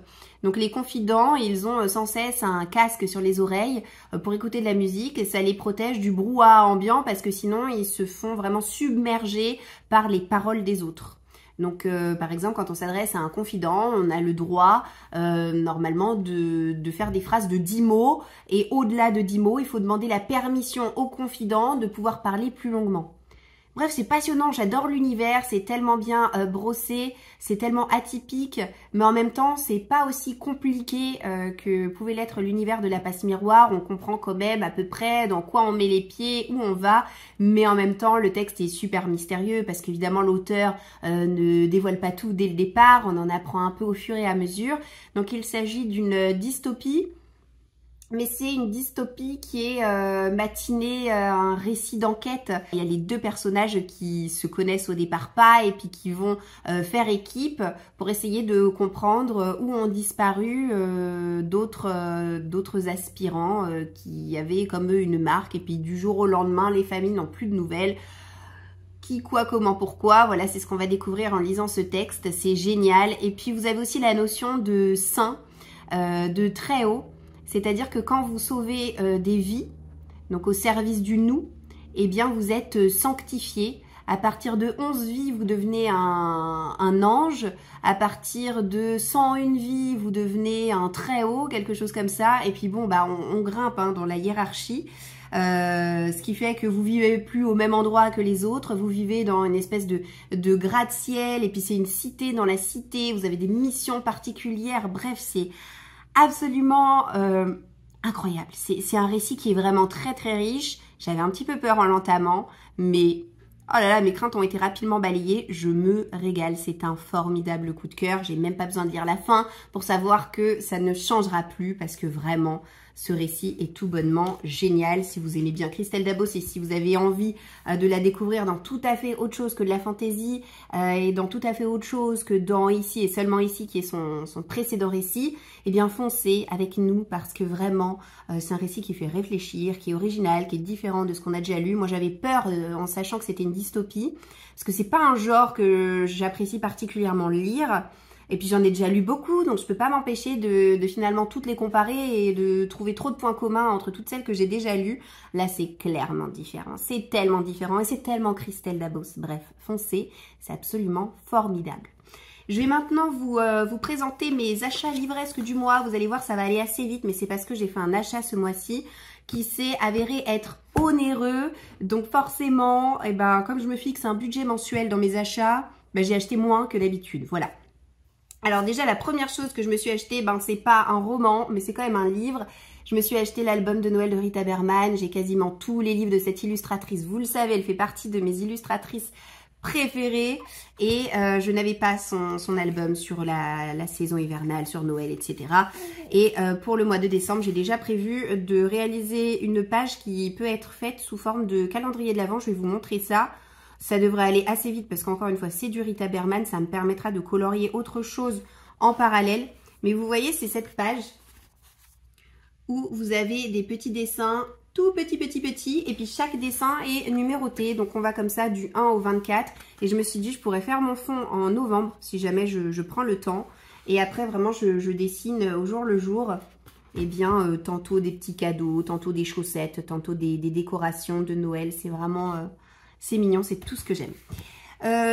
Donc les confidents, ils ont sans cesse un casque sur les oreilles pour écouter de la musique, et ça les protège du brouhaha ambiant, parce que sinon ils se font vraiment submerger par les paroles des autres. Donc par exemple, quand on s'adresse à un confident, on a le droit normalement de faire des phrases de 10 mots, et au-delà de 10 mots, il faut demander la permission au confident de pouvoir parler plus longuement. Bref, c'est passionnant, j'adore l'univers, c'est tellement bien brossé, c'est tellement atypique, mais en même temps, c'est pas aussi compliqué que pouvait l'être l'univers de La Passe-Miroir. On comprend quand même à peu près dans quoi on met les pieds, où on va, mais en même temps, le texte est super mystérieux, parce qu'évidemment, l'auteur ne dévoile pas tout dès le départ, on en apprend un peu au fur et à mesure. Donc, il s'agit d'une dystopie, mais c'est une dystopie qui est matinée, un récit d'enquête. Il y a les 2 personnages qui se connaissent au départ pas, et puis qui vont faire équipe pour essayer de comprendre où ont disparu d'autres aspirants qui avaient comme eux une marque, et puis du jour au lendemain, les familles n'ont plus de nouvelles. Qui, quoi, comment, pourquoi, voilà, c'est ce qu'on va découvrir en lisant ce texte, c'est génial. Et puis vous avez aussi la notion de saint, de très haut. C'est-à-dire que quand vous sauvez des vies, donc au service du nous, eh bien vous êtes sanctifié. À partir de 11 vies, vous devenez un ange. À partir de 101 vies, vous devenez un très haut, quelque chose comme ça. Et puis bon, on grimpe dans la hiérarchie. Ce qui fait que vous vivez plus au même endroit que les autres, vous vivez dans une espèce de gratte-ciel, et puis c'est une cité dans la cité, vous avez des missions particulières. Bref, c'est absolument incroyable. C'est un récit qui est vraiment très très riche. J'avais un petit peu peur en l'entamant, mais oh là là, mes craintes ont été rapidement balayées. Je me régale. C'est un formidable coup de cœur. J'ai même pas besoin de lire la fin pour savoir que ça ne changera plus, parce que vraiment, ce récit est tout bonnement génial. Si vous aimez bien Christelle Dabos, et si vous avez envie de la découvrir dans tout à fait autre chose que de la fantaisie, et dans tout à fait autre chose que dans Ici et seulement Ici, qui est son précédent récit, eh bien foncez avec nous, parce que vraiment c'est un récit qui fait réfléchir, qui est original, qui est différent de ce qu'on a déjà lu. Moi j'avais peur en sachant que c'était une dystopie, parce que c'est pas un genre que j'apprécie particulièrement lire. Et puis j'en ai déjà lu beaucoup, donc je peux pas m'empêcher de finalement toutes les comparer et de trouver trop de points communs entre toutes celles que j'ai déjà lues. Là, c'est clairement différent. C'est tellement différent et c'est tellement Christelle Dabos. Bref, foncez, c'est absolument formidable. Je vais maintenant vous présenter mes achats livresques du mois. Vous allez voir, ça va aller assez vite, mais c'est parce que j'ai fait un achat ce mois-ci qui s'est avéré être onéreux. Donc forcément, eh ben, comme je me fixe un budget mensuel dans mes achats, ben, j'ai acheté moins que d'habitude. Voilà. Alors déjà, la première chose que je me suis acheté, ben, c'est pas un roman, mais c'est quand même un livre. Je me suis acheté l'album de Noël de Rita Berman. J'ai quasiment tous les livres de cette illustratrice. Vous le savez, elle fait partie de mes illustratrices préférée et je n'avais pas son album sur la saison hivernale, sur Noël, etc. Et pour le mois de décembre, j'ai déjà prévu de réaliser une page qui peut être faite sous forme de calendrier de l'Avent. Je vais vous montrer ça. Ça devrait aller assez vite parce qu'encore une fois, c'est du Rita Berman. Ça me permettra de colorier autre chose en parallèle. Mais vous voyez, c'est cette page où vous avez des petits dessins tout petit, et puis chaque dessin est numéroté, donc on va comme ça du 1 au 24, et je me suis dit je pourrais faire mon fond en novembre, si jamais je prends le temps, et après vraiment je dessine au jour le jour, et bien tantôt des petits cadeaux, tantôt des chaussettes, tantôt des décorations de Noël, c'est vraiment, c'est mignon, c'est tout ce que j'aime.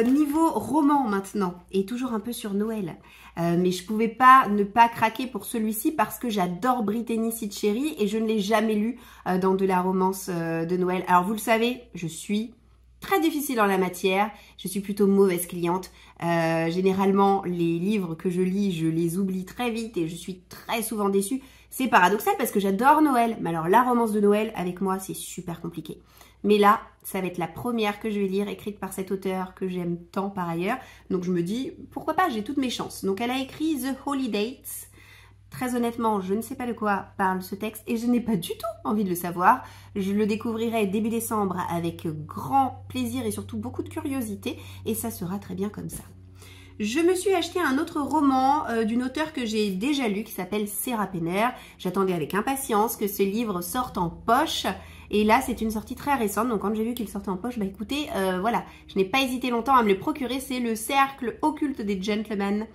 Niveau roman maintenant, et toujours un peu sur Noël, mais je pouvais pas ne pas craquer pour celui-ci parce que j'adore Brittany Sitcheri et je ne l'ai jamais lu dans de la romance de Noël. Alors vous le savez, je suis très difficile en la matière, je suis plutôt mauvaise cliente. Généralement, les livres que je lis, je les oublie très vite et je suis très souvent déçue. C'est paradoxal parce que j'adore Noël, mais alors la romance de Noël, avec moi, c'est super compliqué. Mais là, ça va être la première que je vais lire, écrite par cet auteur que j'aime tant par ailleurs. Donc je me dis, pourquoi pas, j'ai toutes mes chances. Donc elle a écrit The Holidays. Très honnêtement, je ne sais pas de quoi parle ce texte et je n'ai pas du tout envie de le savoir. Je le découvrirai début décembre avec grand plaisir et surtout beaucoup de curiosité. Et ça sera très bien comme ça. Je me suis acheté un autre roman d'une auteure que j'ai déjà lu qui s'appelle Sarah Penner. J'attendais avec impatience que ce livre sorte en poche. Et là, c'est une sortie très récente. Donc, quand j'ai vu qu'il sortait en poche, bah écoutez, voilà. Je n'ai pas hésité longtemps à me le procurer. C'est Le Cercle occulte des gentlemen.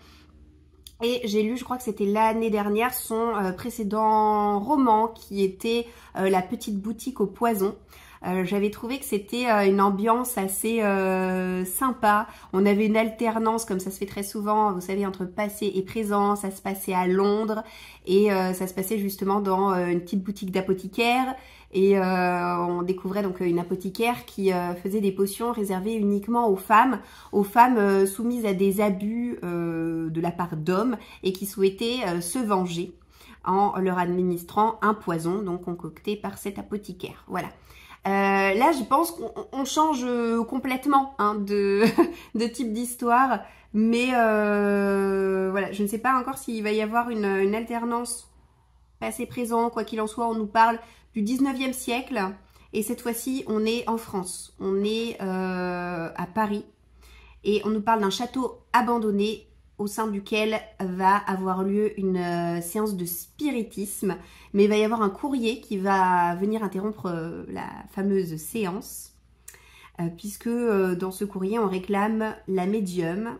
Et j'ai lu, je crois que c'était l'année dernière, son précédent roman qui était La petite boutique au poison. J'avais trouvé que c'était une ambiance assez sympa. On avait une alternance, comme ça se fait très souvent, vous savez, entre passé et présent. Ça se passait à Londres et ça se passait justement dans une petite boutique d'apothicaire. Et on découvrait donc une apothicaire qui faisait des potions réservées uniquement aux femmes soumises à des abus de la part d'hommes et qui souhaitaient se venger en leur administrant un poison donc concocté par cette apothicaire. Voilà. Là, je pense qu'on change complètement hein, de type d'histoire, mais voilà, je ne sais pas encore s'il va y avoir une alternance passé-présent. Quoi qu'il en soit, on nous parle du 19e siècle et cette fois-ci, on est en France, on est à Paris et on nous parle d'un château abandonné au sein duquel va avoir lieu une séance de spiritisme, mais il va y avoir un courrier qui va venir interrompre la fameuse séance, puisque dans ce courrier, on réclame la médium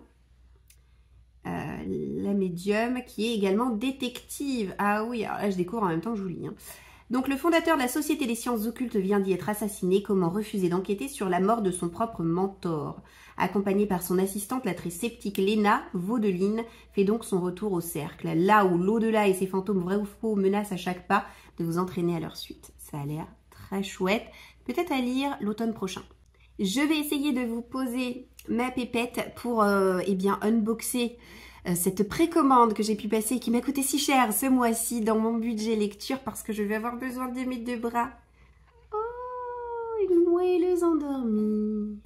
qui est également détective. Ah oui, alors là, je découvre en même temps que je vous lis. Hein. Donc, le fondateur de la Société des sciences occultes vient d'y être assassiné. Comment refuser d'enquêter sur la mort de son propre mentor? Accompagnée par son assistante, la très sceptique Léna Vaudeline fait donc son retour au cercle, là où l'au-delà et ses fantômes vrais ou faux menacent à chaque pas de vous entraîner à leur suite. Ça a l'air très chouette, peut-être à lire l'automne prochain. Je vais essayer de vous poser ma pépette pour eh bien unboxer cette précommande que j'ai pu passer qui m'a coûté si cher ce mois-ci dans mon budget lecture parce que je vais avoir besoin de mes deux bras. Oh, une moelleuse endormie.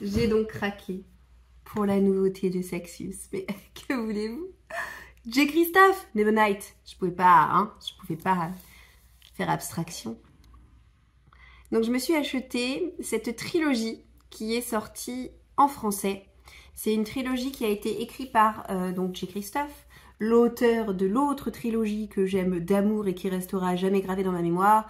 J'ai donc craqué pour la nouveauté de Saxius. Mais que voulez-vous? J. Christophe, Nevernight. Je pouvais pas faire abstraction. Donc je me suis acheté cette trilogie qui est sortie en français. C'est une trilogie qui a été écrite par donc J. Christophe, l'auteur de l'autre trilogie que j'aime d'amour et qui restera jamais gravée dans ma mémoire.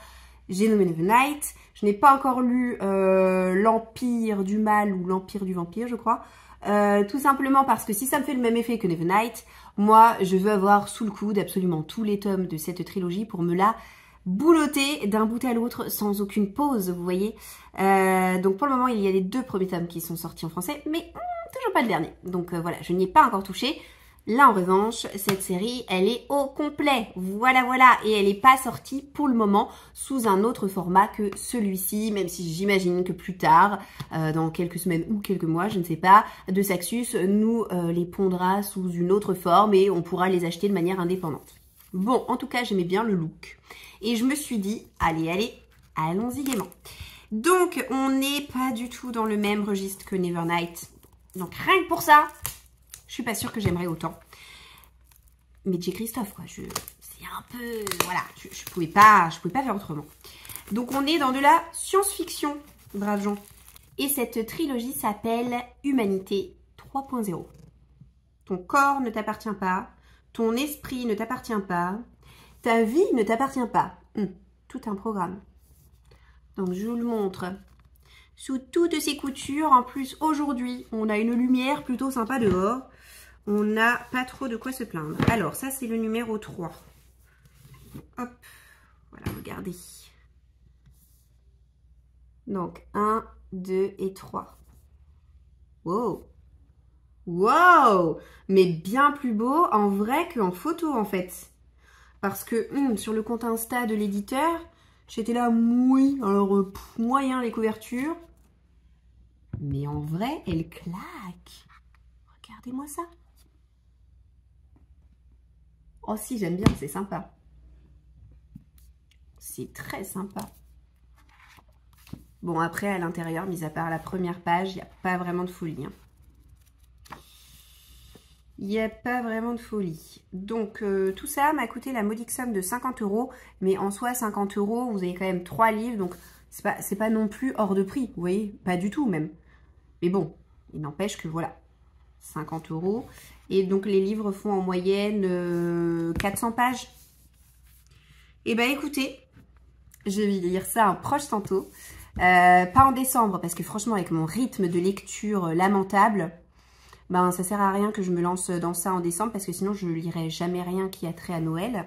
j'ai nommé Nevernight. Je n'ai pas encore lu l'Empire du Mal ou l'Empire du Vampire, je crois. Tout simplement parce que si ça me fait le même effet que Nevernight, moi, je veux avoir sous le coude absolument tous les tomes de cette trilogie pour me la boulotter d'un bout à l'autre sans aucune pause, vous voyez. Donc pour le moment, il y a les 2 premiers tomes qui sont sortis en français, mais toujours pas le dernier. Donc voilà, je n'y ai pas encore touché. Là, en revanche, cette série, elle est au complet. Voilà, voilà. Et elle n'est pas sortie pour le moment sous un autre format que celui-ci, même si j'imagine que plus tard, dans quelques semaines ou quelques mois, je ne sais pas, De Saxus nous les pondra sous une autre forme et on pourra les acheter de manière indépendante. Bon, en tout cas, j'aimais bien le look. Et je me suis dit, allez, allons-y gaiement. Donc, on n'est pas du tout dans le même registre que Nevernight. Donc, rien que pour ça, je suis pas sûre que j'aimerais autant. Mais J. Christophe, quoi. C'est un peu... Voilà, je pouvais pas faire autrement. Donc, on est dans de la science-fiction, braves gens. Et cette trilogie s'appelle Humanité 3.0. Ton corps ne t'appartient pas. Ton esprit ne t'appartient pas. Ta vie ne t'appartient pas. Tout un programme. Donc, je vous le montre. Sous toutes ses coutures. En plus, aujourd'hui, on a une lumière plutôt sympa dehors. On n'a pas trop de quoi se plaindre. Alors, ça, c'est le numéro 3. Hop. Voilà, regardez. Donc, 1, 2 et 3. Wow. Wow. Mais bien plus beau en vrai qu'en photo, en fait. Parce que sur le compte Insta de l'éditeur, j'étais là, oui, alors moyen les couvertures. Mais en vrai, elle claque. Regardez-moi ça. Oh si, j'aime bien, c'est sympa. C'est très sympa. Bon, après, à l'intérieur, mis à part la première page, il n'y a pas vraiment de folie. Il n'y a pas vraiment de folie. Donc, tout ça m'a coûté la modique somme de 50 €. Mais en soi, 50 €, vous avez quand même 3 livres. Donc, c'est pas non plus hors de prix. Vous voyez, pas du tout même. Mais bon, il n'empêche que voilà, 50 €. Et donc, les livres font en moyenne 400 pages. Et ben écoutez, je vais lire ça un proche tantôt. Pas en décembre, parce que franchement, avec mon rythme de lecture lamentable, ben ça sert à rien que je me lance dans ça en décembre, parce que sinon, je ne lirai jamais rien qui a trait à Noël.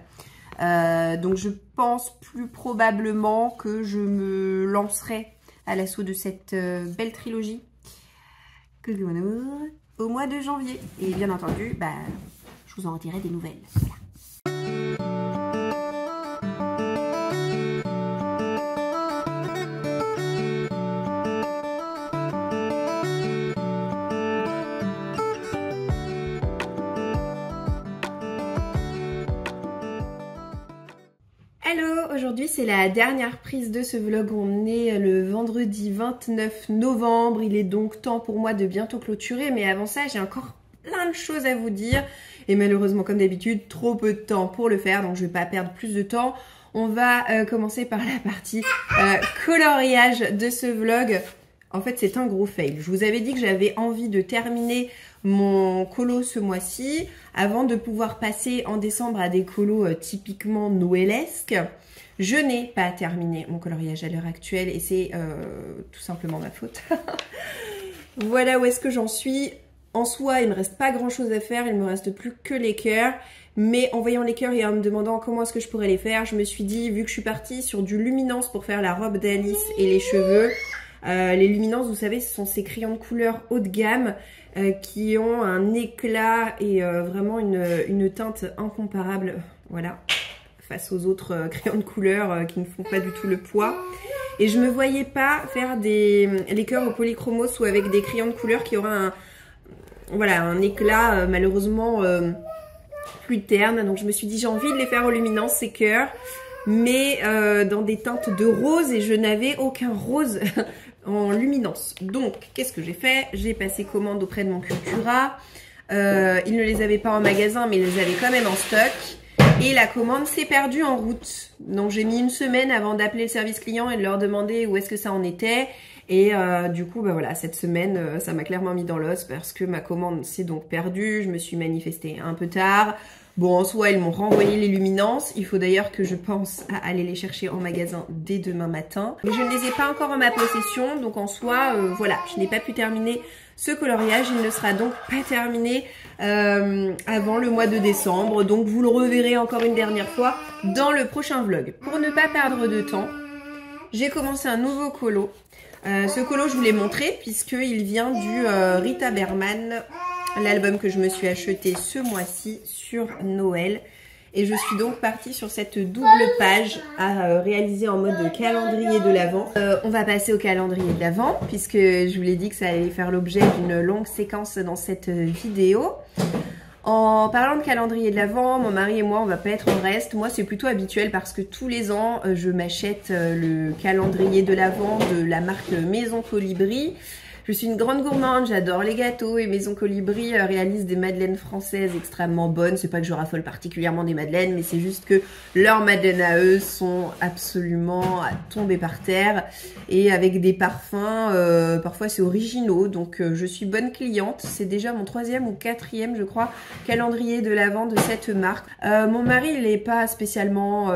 Donc, je pense plus probablement que je me lancerai à l'assaut de cette belle trilogie au mois de janvier. Et bien entendu, bah, je vous en redirai des nouvelles. Voilà. Hello, aujourd'hui c'est la dernière prise de ce vlog. On est le vendredi 29 novembre. Il est donc temps pour moi de bientôt clôturer. Mais avant ça, j'ai encore plein de choses à vous dire. Et malheureusement, comme d'habitude, trop peu de temps pour le faire. Donc je vais pas perdre plus de temps. On va commencer par la partie coloriage de ce vlog. En fait, c'est un gros fail. Je vous avais dit que j'avais envie de terminer mon colo ce mois-ci avant de pouvoir passer en décembre à des colos typiquement noëlesques. Je n'ai pas terminé mon coloriage à l'heure actuelle et c'est tout simplement ma faute. Voilà où est-ce que j'en suis. En soi, il ne me reste pas grand-chose à faire. Il ne me reste plus que les cœurs. Mais en voyant les cœurs et en me demandant comment est-ce que je pourrais les faire, je me suis dit, vu que je suis partie sur du luminance pour faire la robe d'Alice et les cheveux, les luminances, vous savez, ce sont ces crayons de couleur haut de gamme qui ont un éclat et vraiment une teinte incomparable, voilà, face aux autres crayons de couleur qui ne font pas du tout le poids. Et je me voyais pas faire les cœurs au polychromos ou avec des crayons de couleur qui auraient un éclat malheureusement plus terne. Donc je me suis dit, j'ai envie de les faire aux luminances, ces cœurs, mais dans des teintes de rose, et je n'avais aucun rose en luminance. Donc qu'est-ce que j'ai fait? J'ai passé commande auprès de mon Cultura. Ils ne les avaient pas en magasin, mais ils les avaient quand même en stock. Et la commande s'est perdue en route. Donc j'ai mis une semaine avant d'appeler le service client et de leur demander où est-ce que ça en était. Et du coup, bah voilà, cette semaine, ça m'a clairement mis dans l'os parce que ma commande s'est donc perdue. Je me suis manifestée un peu tard. Bon, en soi, ils m'ont renvoyé les luminances. Il faut d'ailleurs que je pense à aller les chercher en magasin dès demain matin. Mais je ne les ai pas encore en ma possession. Donc en soi, voilà, je n'ai pas pu terminer ce coloriage. Il ne sera donc pas terminé avant le mois de décembre. Donc vous le reverrez encore une dernière fois dans le prochain vlog. Pour ne pas perdre de temps, j'ai commencé un nouveau colo. Ce colo, je vous l'ai montré puisqu'il vient du Rita Berman, l'album que je me suis acheté ce mois-ci sur Noël. Et je suis donc partie sur cette double page à réaliser en mode calendrier de l'Avent. On va passer au calendrier de l'Avent puisque je vous l'ai dit que ça allait faire l'objet d'une longue séquence dans cette vidéo. En parlant de calendrier de l'Avent, mon mari et moi, on va pas être en reste. Moi, c'est plutôt habituel parce que tous les ans, je m'achète le calendrier de l'Avent de la marque Maison Colibri. Je suis une grande gourmande, j'adore les gâteaux et Maison Colibri réalise des madeleines françaises extrêmement bonnes. C'est pas que je raffole particulièrement des madeleines, mais c'est juste que leurs madeleines à eux sont absolument à tomber par terre et avec des parfums, parfois c'est originaux. Donc je suis bonne cliente. C'est déjà mon 3e ou 4e, je crois, calendrier de l'Avent de cette marque. Mon mari, il n'est pas spécialement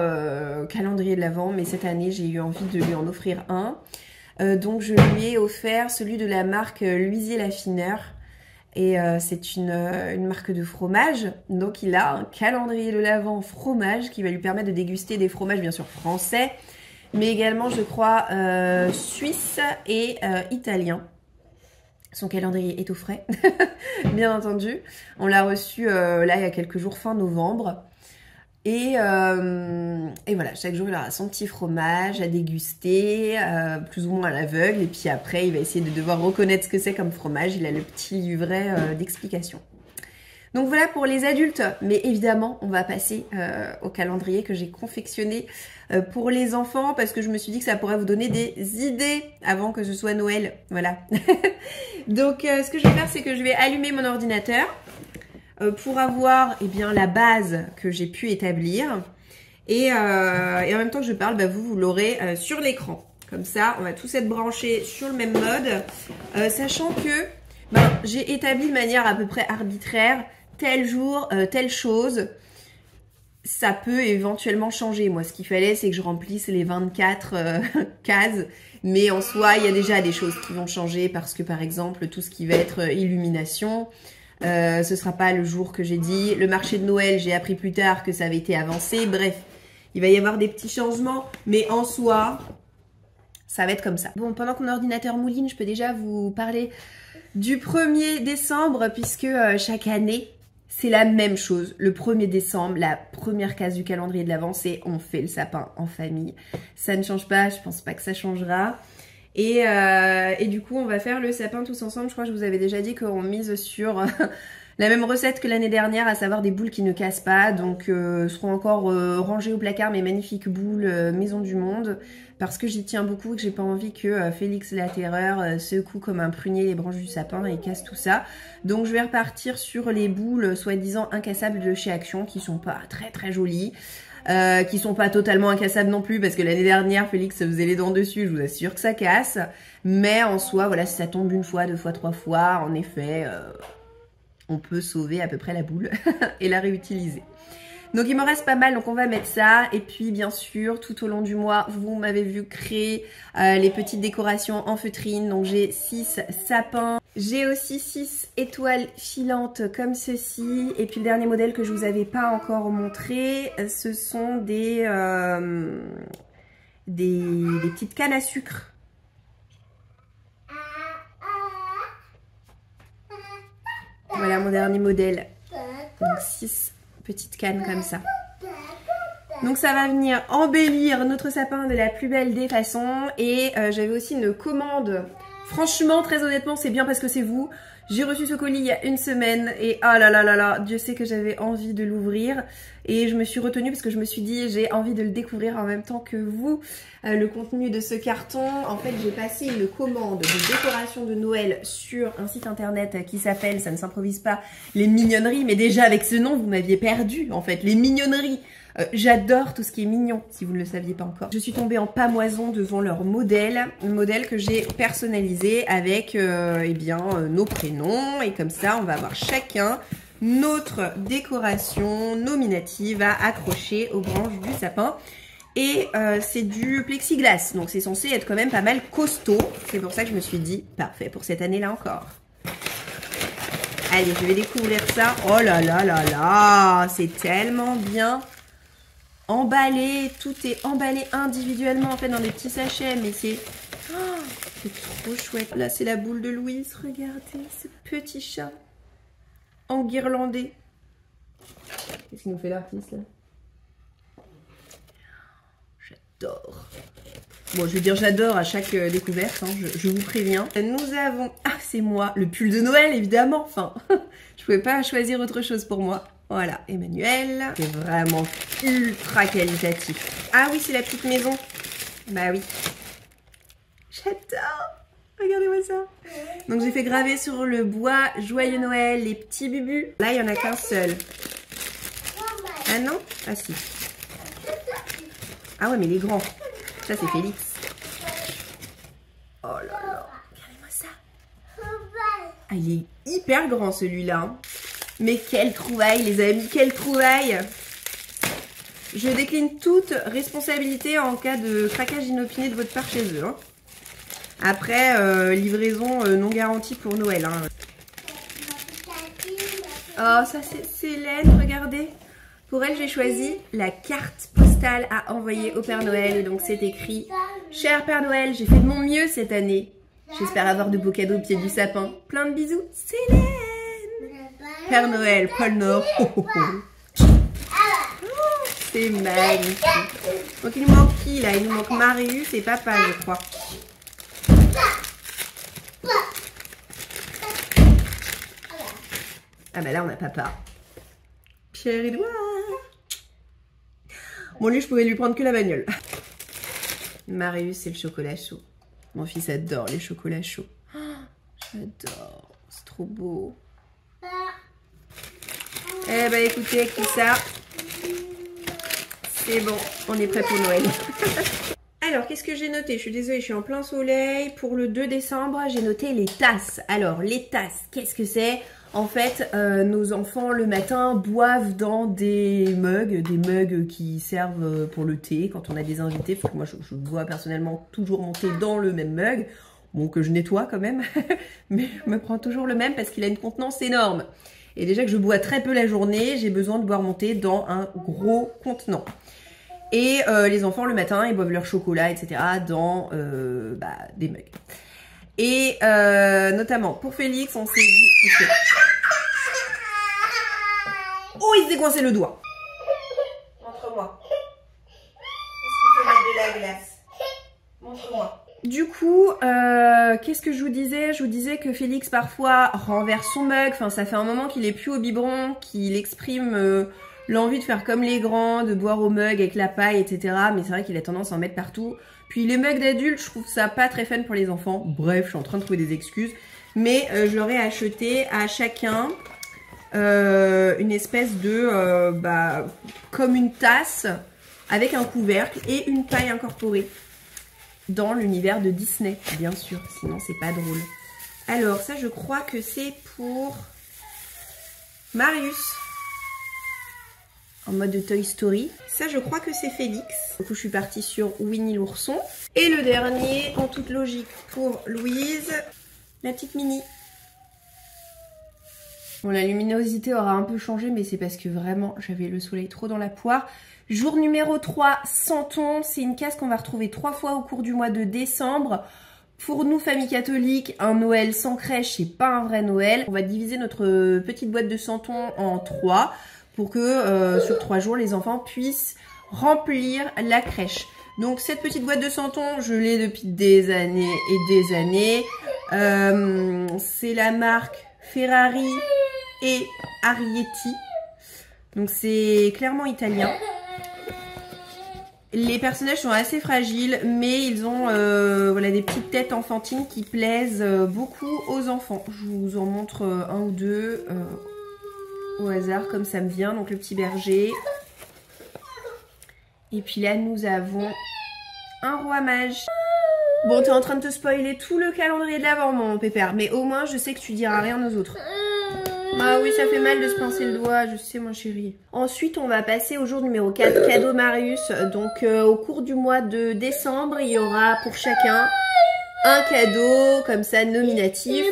calendrier de l'Avent, mais cette année, j'ai eu envie de lui en offrir un. Donc je lui ai offert celui de la marque L'Huisier L'Affineur et c'est une marque de fromage. Donc il a un calendrier de l'Avent fromage qui va lui permettre de déguster des fromages bien sûr français, mais également je crois suisse et italien. Son calendrier est au frais, bien entendu. On l'a reçu là il y a quelques jours, fin novembre. Et voilà, chaque jour il aura son petit fromage à déguster, plus ou moins à l'aveugle. Et puis après, il va essayer de devoir reconnaître ce que c'est comme fromage. Il a le petit livret d'explication. Donc voilà pour les adultes. Mais évidemment, on va passer au calendrier que j'ai confectionné pour les enfants. Parce que je me suis dit que ça pourrait vous donner des idées avant que ce soit Noël. Voilà. Donc ce que je vais faire, c'est que je vais allumer mon ordinateur. Pour avoir eh bien, la base que j'ai pu établir et en même temps que je parle, bah, vous l'aurez sur l'écran. Comme ça, on va tous être branchés sur le même mode, sachant que j'ai établi de manière à peu près arbitraire tel jour, telle chose. Ça peut éventuellement changer. Moi, ce qu'il fallait, c'est que je remplisse les 24 cases. Mais en soi, il y a déjà des choses qui vont changer parce que, par exemple, tout ce qui va être illumination... ce sera pas le jour que j'ai dit. Le marché de Noël, j'ai appris plus tard que ça avait été avancé. Bref, il va y avoir des petits changements. Mais en soi, ça va être comme ça. Bon, pendant que mon ordinateur mouline, je peux déjà vous parler du 1er décembre. Puisque chaque année, c'est la même chose. Le 1er décembre, la première case du calendrier de l'Avent, c'est on fait le sapin en famille. Ça ne change pas, je pense pas que ça changera. Et du coup, on va faire le sapin tous ensemble. Je crois que je vous avais déjà dit qu'on mise sur la même recette que l'année dernière, à savoir des boules qui ne cassent pas. Donc, seront encore rangées au placard mes magnifiques boules Maison du Monde. Parce que j'y tiens beaucoup et que j'ai pas envie que Félix la Terreur secoue comme un prunier les branches du sapin et casse tout ça. Donc, je vais repartir sur les boules soi-disant incassables de chez Action qui sont pas très très jolies. Qui sont pas totalement incassables non plus parce que l'année dernière Félix se faisait les dents dessus, je vous assure que ça casse, mais en soi voilà, si ça tombe une fois, 2 fois, 3 fois, en effet on peut sauver à peu près la boule et la réutiliser. Donc il me reste pas mal, donc on va mettre ça. Et puis bien sûr, tout au long du mois, vous m'avez vu créer les petites décorations en feutrine. Donc j'ai 6 sapins. J'ai aussi 6 étoiles filantes comme ceci. Et puis le dernier modèle que je vous avais pas encore montré, ce sont des petites cannes à sucre. Voilà mon dernier modèle. Donc 6 petites cannes comme ça. Donc ça va venir embellir notre sapin de la plus belle des façons. Et j'avais aussi une commande. Franchement, très honnêtement, c'est bien parce que c'est vous. J'ai reçu ce colis il y a une semaine et oh là là là là, Dieu sait que j'avais envie de l'ouvrir. Et je me suis retenue parce que je me suis dit j'ai envie de le découvrir en même temps que vous. Le contenu de ce carton, en fait j'ai passé une commande de décoration de Noël sur un site internet qui s'appelle, ça ne s'improvise pas, Les Mignonneries. Mais déjà avec ce nom vous m'aviez perdu en fait, Les Mignonneries. J'adore tout ce qui est mignon, si vous ne le saviez pas encore. Je suis tombée en pamoison devant leur modèle, un modèle que j'ai personnalisé avec eh bien, nos prénoms. Et comme ça, on va avoir chacun notre décoration nominative à accrocher aux branches du sapin. Et c'est du plexiglas, donc c'est censé être quand même pas mal costaud. C'est pour ça que je me suis dit, parfait pour cette année-là encore. Allez, je vais découvrir ça. Oh là là là là, c'est tellement bien emballé. Tout est emballé individuellement en fait dans des petits sachets, mais c'est trop chouette. Là, c'est la boule de Louise. Regardez ce petit chat enguirlandé. Qu'est-ce qu'il nous fait l'artiste là? J'adore. Bon, je veux dire j'adore à chaque découverte, hein, je vous préviens. Nous avons, c'est moi, le pull de Noël évidemment, enfin, je pouvais pas choisir autre chose pour moi. Voilà, Emmanuel, c'est vraiment ultra qualitatif. Ah oui, c'est la petite maison. Bah oui. J'adore. Regardez-moi ça. Donc j'ai fait graver sur le bois Joyeux Noël, les petits bubus. Là, il y en a qu'un seul. Ah non? Ah si. Ah ouais, mais les grands. Ça, c'est Félix. Oh là là. Regardez-moi ça. Ah, il est hyper grand, celui-là. Mais quelle trouvaille, les amis. Quelle trouvaille. Je décline toute responsabilité en cas de craquage inopiné de votre part chez eux. Hein. Après, livraison non garantie pour Noël. Hein. Oh, ça, c'est Célène. Regardez. Pour elle, j'ai choisi la carte postale à envoyer au Père Noël. Et donc, c'est écrit « Cher Père Noël, j'ai fait de mon mieux cette année. J'espère avoir de beaux cadeaux au pied du sapin. Plein de bisous, Célène !» Père Noël, Pôle Nord. Oh, oh, oh. C'est magnifique. Donc, il nous manque qui, là? Il nous manque Marius et papa, je crois. Ah bah là, on a papa. Pierre-Édouard. Bon, lui, je pouvais lui prendre que la bagnole. Marius, c'est le chocolat chaud. Mon fils adore les chocolats chauds. Oh, j'adore. C'est trop beau. Eh ben, écoutez, avec tout ça, c'est bon. On est prêt pour Noël. Alors, qu'est-ce que j'ai noté? Je suis désolée, je suis en plein soleil. Pour le 2 décembre, j'ai noté les tasses. Alors, les tasses, qu'est-ce que c'est? En fait, nos enfants, le matin, boivent dans des mugs qui servent pour le thé quand on a des invités. Parce que moi, je bois personnellement toujours mon thé dans le même mug. Bon, que je nettoie quand même. Mais je me prends toujours le même parce qu'il a une contenance énorme. Et déjà que je bois très peu la journée, j'ai besoin de boire mon thé dans un gros contenant. Et les enfants, le matin, ils boivent leur chocolat, etc. dans des mugs. Et notamment, pour Félix, on s'est dit... Oh, il s'est coincé le doigt. Montre-moi. Est-ce qu'il faut mettre de la glace? Montre-moi. Du coup, qu'est-ce que je vous disais? Je vous disais que Félix, parfois, renverse son mug. Enfin, ça fait un moment qu'il est plus au biberon, qu'il exprime l'envie de faire comme les grands, de boire au mug avec la paille, etc. Mais c'est vrai qu'il a tendance à en mettre partout. Puis les mugs d'adultes, je trouve ça pas très fun pour les enfants. Bref, je suis en train de trouver des excuses. Mais je leur ai acheté à chacun une espèce de... comme une tasse avec un couvercle et une paille incorporée. Dans l'univers de Disney, bien sûr. Sinon, c'est pas drôle. Alors, ça, je crois que c'est pour Marius. En mode Toy Story. Ça, je crois que c'est Félix. Du coup, je suis partie sur Winnie l'ourson. Et le dernier, en toute logique, pour Louise, la petite Minnie. Bon, la luminosité aura un peu changé, mais c'est parce que vraiment, j'avais le soleil trop dans la poire. Jour numéro 3, Santon. C'est une case qu'on va retrouver 3 fois au cours du mois de décembre. Pour nous, famille catholique, un Noël sans crèche, c'est pas un vrai Noël. On va diviser notre petite boîte de Santon en 3 pour que sur 3 jours, les enfants puissent remplir la crèche. Donc cette petite boîte de Santon, je l'ai depuis des années et des années. C'est la marque Ferrari et Arietti. Donc c'est clairement italien. Les personnages sont assez fragiles, mais ils ont voilà, des petites têtes enfantines qui plaisent beaucoup aux enfants. Je vous en montre un ou deux au hasard, comme ça me vient. Donc le petit berger. Et puis là, nous avons un roi mage. Bon, t'es en train de te spoiler tout le calendrier de l'Avent, mon pépère. Mais au moins, je sais que tu diras rien aux autres. Ah oui, ça fait mal de se pincer le doigt, je sais, mon chéri. Ensuite, on va passer au jour numéro 4, cadeau Marius. Donc, au cours du mois de décembre, il y aura pour chacun un cadeau, comme ça, nominatif.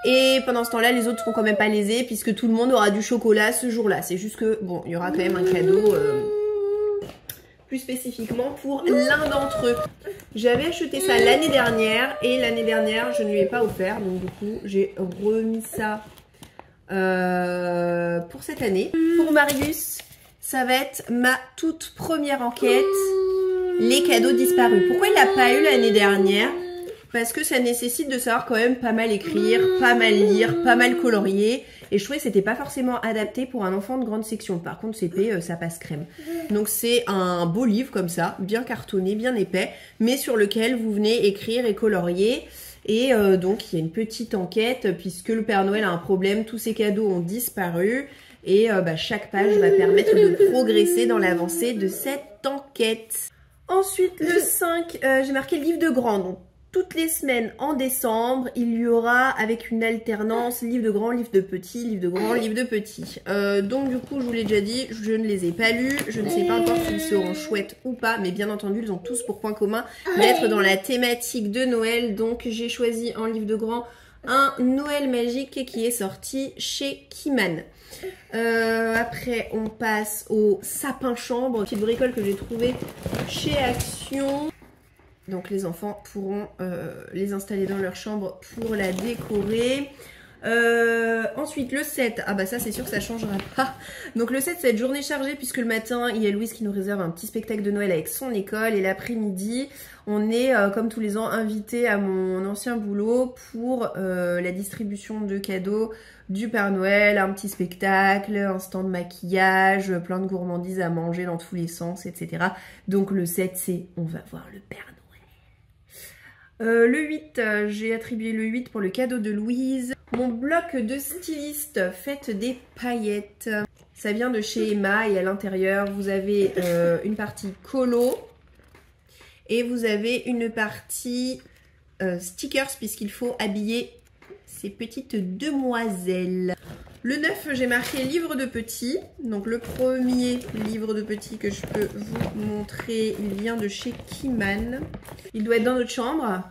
Et pendant ce temps-là, les autres seront quand même pas lésés, puisque tout le monde aura du chocolat ce jour-là. C'est juste que, bon, il y aura quand même un cadeau... plus spécifiquement pour l'un d'entre eux. J'avais acheté ça l'année dernière et l'année dernière je ne lui ai pas offert, donc du coup j'ai remis ça pour cette année. Pour Marius, ça va être ma toute première enquête, les cadeaux disparus. Pourquoi il l'a pas eu l'année dernière? Parce que ça nécessite de savoir quand même pas mal écrire, pas mal lire, pas mal colorier. Et je trouvais que c'était pas forcément adapté pour un enfant de grande section. Par contre, CP, ça passe crème. Donc c'est un beau livre comme ça, bien cartonné, bien épais, mais sur lequel vous venez écrire et colorier. Et donc il y a une petite enquête, puisque le Père Noël a un problème, tous ses cadeaux ont disparu. Et chaque page va permettre de progresser dans l'avancée de cette enquête. Ensuite, le 5, j'ai marqué le livre de grand. Donc, toutes les semaines en décembre, il y aura avec une alternance livre de grand, livre de petit, livre de grand, livre de petit. Donc du coup, je vous l'ai déjà dit, je ne les ai pas lus. Je ne sais pas encore s'ils seront chouettes ou pas, mais bien entendu, ils ont tous pour point commun d'être dans la thématique de Noël. Donc j'ai choisi en livre de grand un Noël magique qui est sorti chez Kiman. Après, on passe au sapin chambre, petite bricole que j'ai trouvé chez Action. Donc les enfants pourront les installer dans leur chambre pour la décorer. Ensuite le 7, ah bah ça c'est sûr que ça changera pas. Donc le 7 c'est cette journée chargée, puisque le matin il y a Louise qui nous réserve un petit spectacle de Noël avec son école, et l'après-midi on est comme tous les ans invité à mon ancien boulot pour la distribution de cadeaux du Père Noël, un petit spectacle, un stand de maquillage, plein de gourmandises à manger dans tous les sens, etc. Donc le 7 c'est on va voir le Père Noël. Le 8, j'ai attribué le 8 pour le cadeau de Louise. Mon bloc de styliste faites des paillettes. Ça vient de chez Emma et à l'intérieur vous avez une partie colo et vous avez une partie stickers, puisqu'il faut habiller ces petites demoiselles. Le 9, j'ai marqué livre de petits. Donc le premier livre de petits que je peux vous montrer, il vient de chez Kiman. Il doit être dans notre chambre.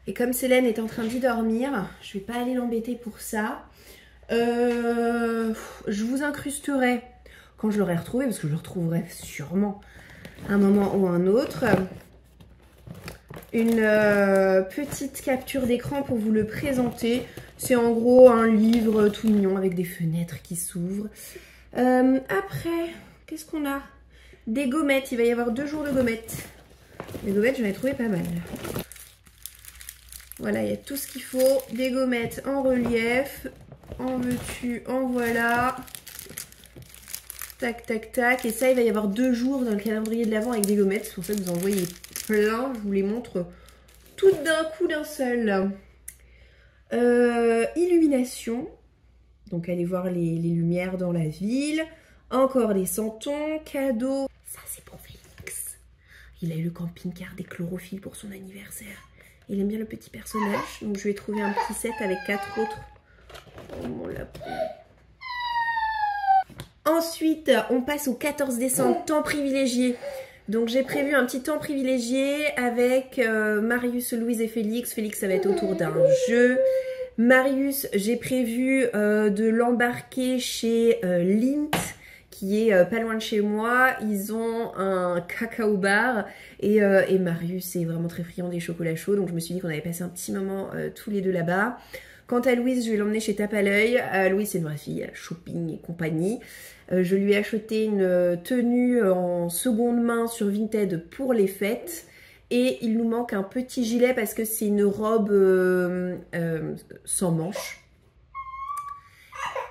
Et comme Célène est en train d'y dormir, je vais pas aller l'embêter pour ça. Je vous incrusterai quand je l'aurai retrouvé, parce que je le retrouverai sûrement un moment ou un autre. Une petite capture d'écran pour vous le présenter. C'est en gros un livre tout mignon avec des fenêtres qui s'ouvrent. Après, qu'est-ce qu'on a? Des gommettes, il va y avoir 2 jours de gommettes. Les gommettes, j'en ai trouvé pas mal. Voilà, il y a tout ce qu'il faut. Des gommettes en relief. En veux-tu, en voilà. Tac, tac, tac. Et ça, il va y avoir 2 jours dans le calendrier de l'Avent avec des gommettes. C'est pour ça que vous en voyez plein. Je vous les montre toutes d'un coup d'un seul. Illumination. Donc, allez voir les lumières dans la ville. Encore des santons. Cadeaux. Ça, c'est pour Félix. Il a eu le camping-car des chlorophylles pour son anniversaire. Il aime bien le petit personnage. Donc, je lui ai trouvé un petit set avec 4 autres. Oh, mon lapin. Ensuite, on passe au 14 décembre, temps privilégié. Donc j'ai prévu un petit temps privilégié avec Marius, Louise et Félix. Félix, ça va être autour d'un jeu. Marius, j'ai prévu de l'embarquer chez Lint, qui est pas loin de chez moi. Ils ont un cacao bar et Marius est vraiment très friand des chocolats chauds. Donc je me suis dit qu'on allait passer un petit moment tous les deux là-bas. Quant à Louise, je vais l'emmener chez Tape à l'œil. Louise, c'est une vraie fille, shopping et compagnie. Je lui ai acheté une tenue en seconde main sur Vinted pour les fêtes. Et il nous manque un petit gilet parce que c'est une robe sans manches.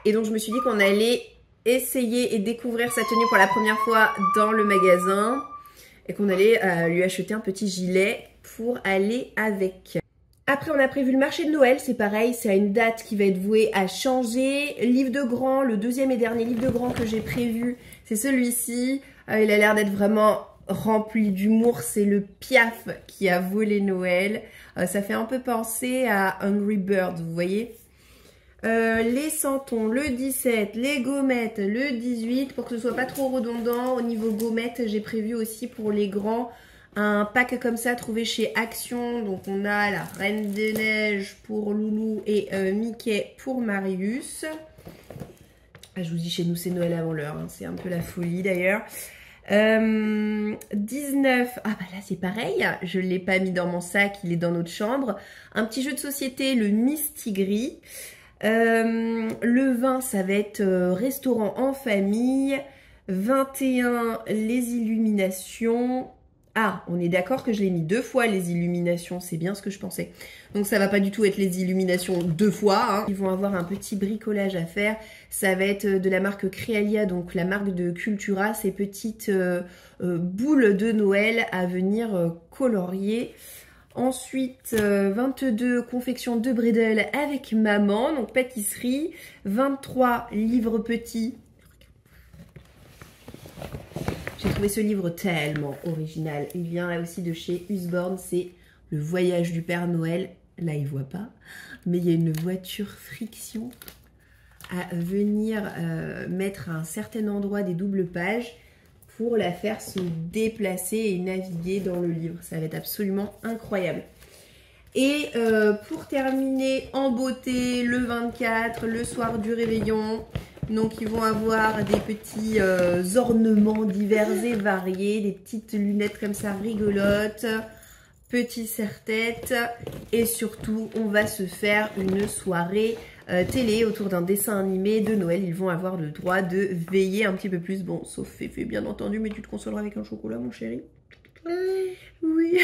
Et donc je me suis dit qu'on allait essayer et découvrir sa tenue pour la première fois dans le magasin. Et qu'on allait lui acheter un petit gilet pour aller avec. Après, on a prévu le marché de Noël, c'est pareil, c'est à une date qui va être vouée à changer. Livre de grand, le deuxième et dernier livre de grand que j'ai prévu, c'est celui-ci. Il a l'air d'être vraiment rempli d'humour. C'est le Piaf qui a volé Noël. Ça fait un peu penser à Angry Birds, vous voyez. Les santons, le 17, les gommettes, le 18, pour que ce soit pas trop redondant. Au niveau gommettes, j'ai prévu aussi pour les grands un pack comme ça trouvé chez Action. Donc on a la Reine des Neiges pour Loulou et Mickey pour Marius. Je vous dis, chez nous c'est Noël avant l'heure, hein. C'est un peu la folie d'ailleurs. 19, ah bah là c'est pareil, je l'ai pas mis dans mon sac, il est dans notre chambre. Un petit jeu de société, le Mistigris. Le 20, ça va être restaurant en famille. 21, les illuminations. Ah, on est d'accord que je l'ai mis 2 fois les illuminations, c'est bien ce que je pensais. Donc ça va pas du tout être les illuminations 2 fois, hein. Ils vont avoir un petit bricolage à faire. Ça va être de la marque Créalia, donc la marque de Cultura, ces petites boules de Noël à venir colorier. Ensuite, 22, confection de bredel avec maman, donc pâtisserie. 23, livre petit. J'ai trouvé ce livre tellement original. Il vient là aussi de chez Usborne, c'est Le voyage du Père Noël. Là, il voit pas, mais il y a une voiture friction à venir mettre à un certain endroit des doubles pages pour la faire se déplacer et naviguer dans le livre. Ça va être absolument incroyable. Et pour terminer en beauté, le 24, le soir du réveillon, donc ils vont avoir des petits ornements divers et variés, des petites lunettes comme ça rigolotes, petits serre-tête, et surtout on va se faire une soirée télé autour d'un dessin animé de Noël. Ils vont avoir le droit de veiller un petit peu plus, bon sauf Féfé bien entendu, mais tu te consoleras avec un chocolat mon chéri. Oui.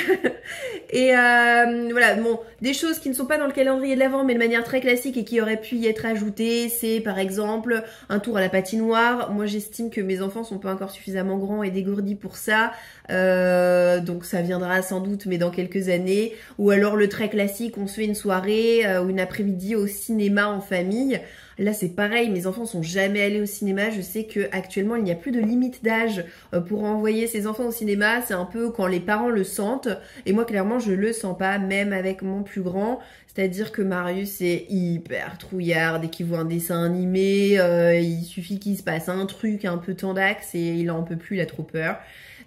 Et voilà, bon, des choses qui ne sont pas dans le calendrier de l'Avent mais de manière très classique et qui auraient pu y être ajoutées, c'est par exemple un tour à la patinoire. Moi j'estime que mes enfants sont pas encore suffisamment grands et dégourdis pour ça, donc ça viendra sans doute mais dans quelques années. Ou alors le très classique, on se fait une soirée ou une après-midi au cinéma en famille. Là c'est pareil, mes enfants sont jamais allés au cinéma. Je sais que actuellement il n'y a plus de limite d'âge pour envoyer ses enfants au cinéma. C'est un peu quand les parents le sentent. Et moi clairement je le sens pas, même avec mon plus grand. C'est-à-dire que Marius est hyper trouillard. Dès qu'il voit un dessin animé, il suffit qu'il se passe un truc un peu tendax et il en peut plus, il a trop peur.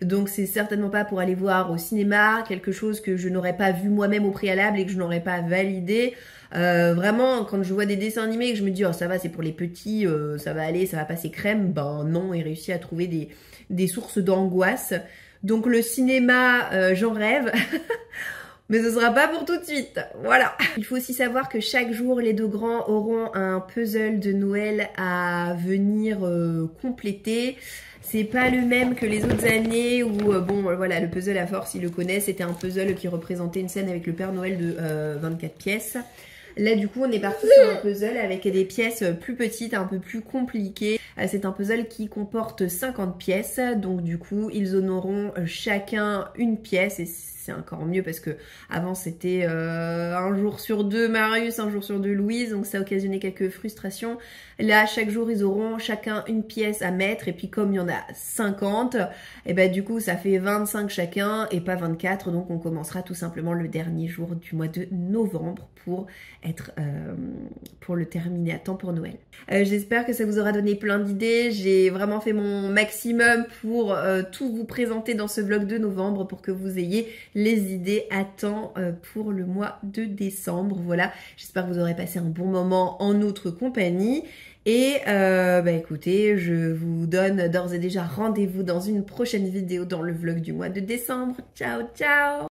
Donc c'est certainement pas pour aller voir au cinéma quelque chose que je n'aurais pas vu moi-même au préalable et que je n'aurais pas validé. Vraiment, quand je vois des dessins animés et que je me dis oh ça va, c'est pour les petits, ça va aller, ça va passer crème, ben non, il réussit à trouver des sources d'angoisse. Donc le cinéma, j'en rêve. Mais ce sera pas pour tout de suite, voilà. Il faut aussi savoir que chaque jour, les 2 grands auront un puzzle de Noël à venir compléter. C'est pas le même que les autres années où, bon, voilà, le puzzle à force, ils le connaissent. C'était un puzzle qui représentait une scène avec le Père Noël de 24 pièces. Là, du coup, on est parti sur un puzzle avec des pièces plus petites, un peu plus compliquées. C'est un puzzle qui comporte 50 pièces. Donc, du coup, ils en auront chacun une pièce. Et c'est encore mieux parce que avant c'était un jour sur 2 Marius, un jour sur 2 Louise. Donc, ça a occasionné quelques frustrations. Là, chaque jour, ils auront chacun une pièce à mettre. Et puis, comme il y en a 50, et ben du coup, ça fait 25 chacun et pas 24. Donc, on commencera tout simplement le dernier jour du mois de novembre pour le terminer à temps pour Noël. J'espère que ça vous aura donné plein d'idées. J'ai vraiment fait mon maximum pour tout vous présenter dans ce vlog de novembre pour que vous ayez les idées à temps pour le mois de décembre. Voilà, j'espère que vous aurez passé un bon moment en notre compagnie. Et bah écoutez, je vous donne d'ores et déjà rendez-vous dans une prochaine vidéo dans le vlog du mois de décembre. Ciao, ciao!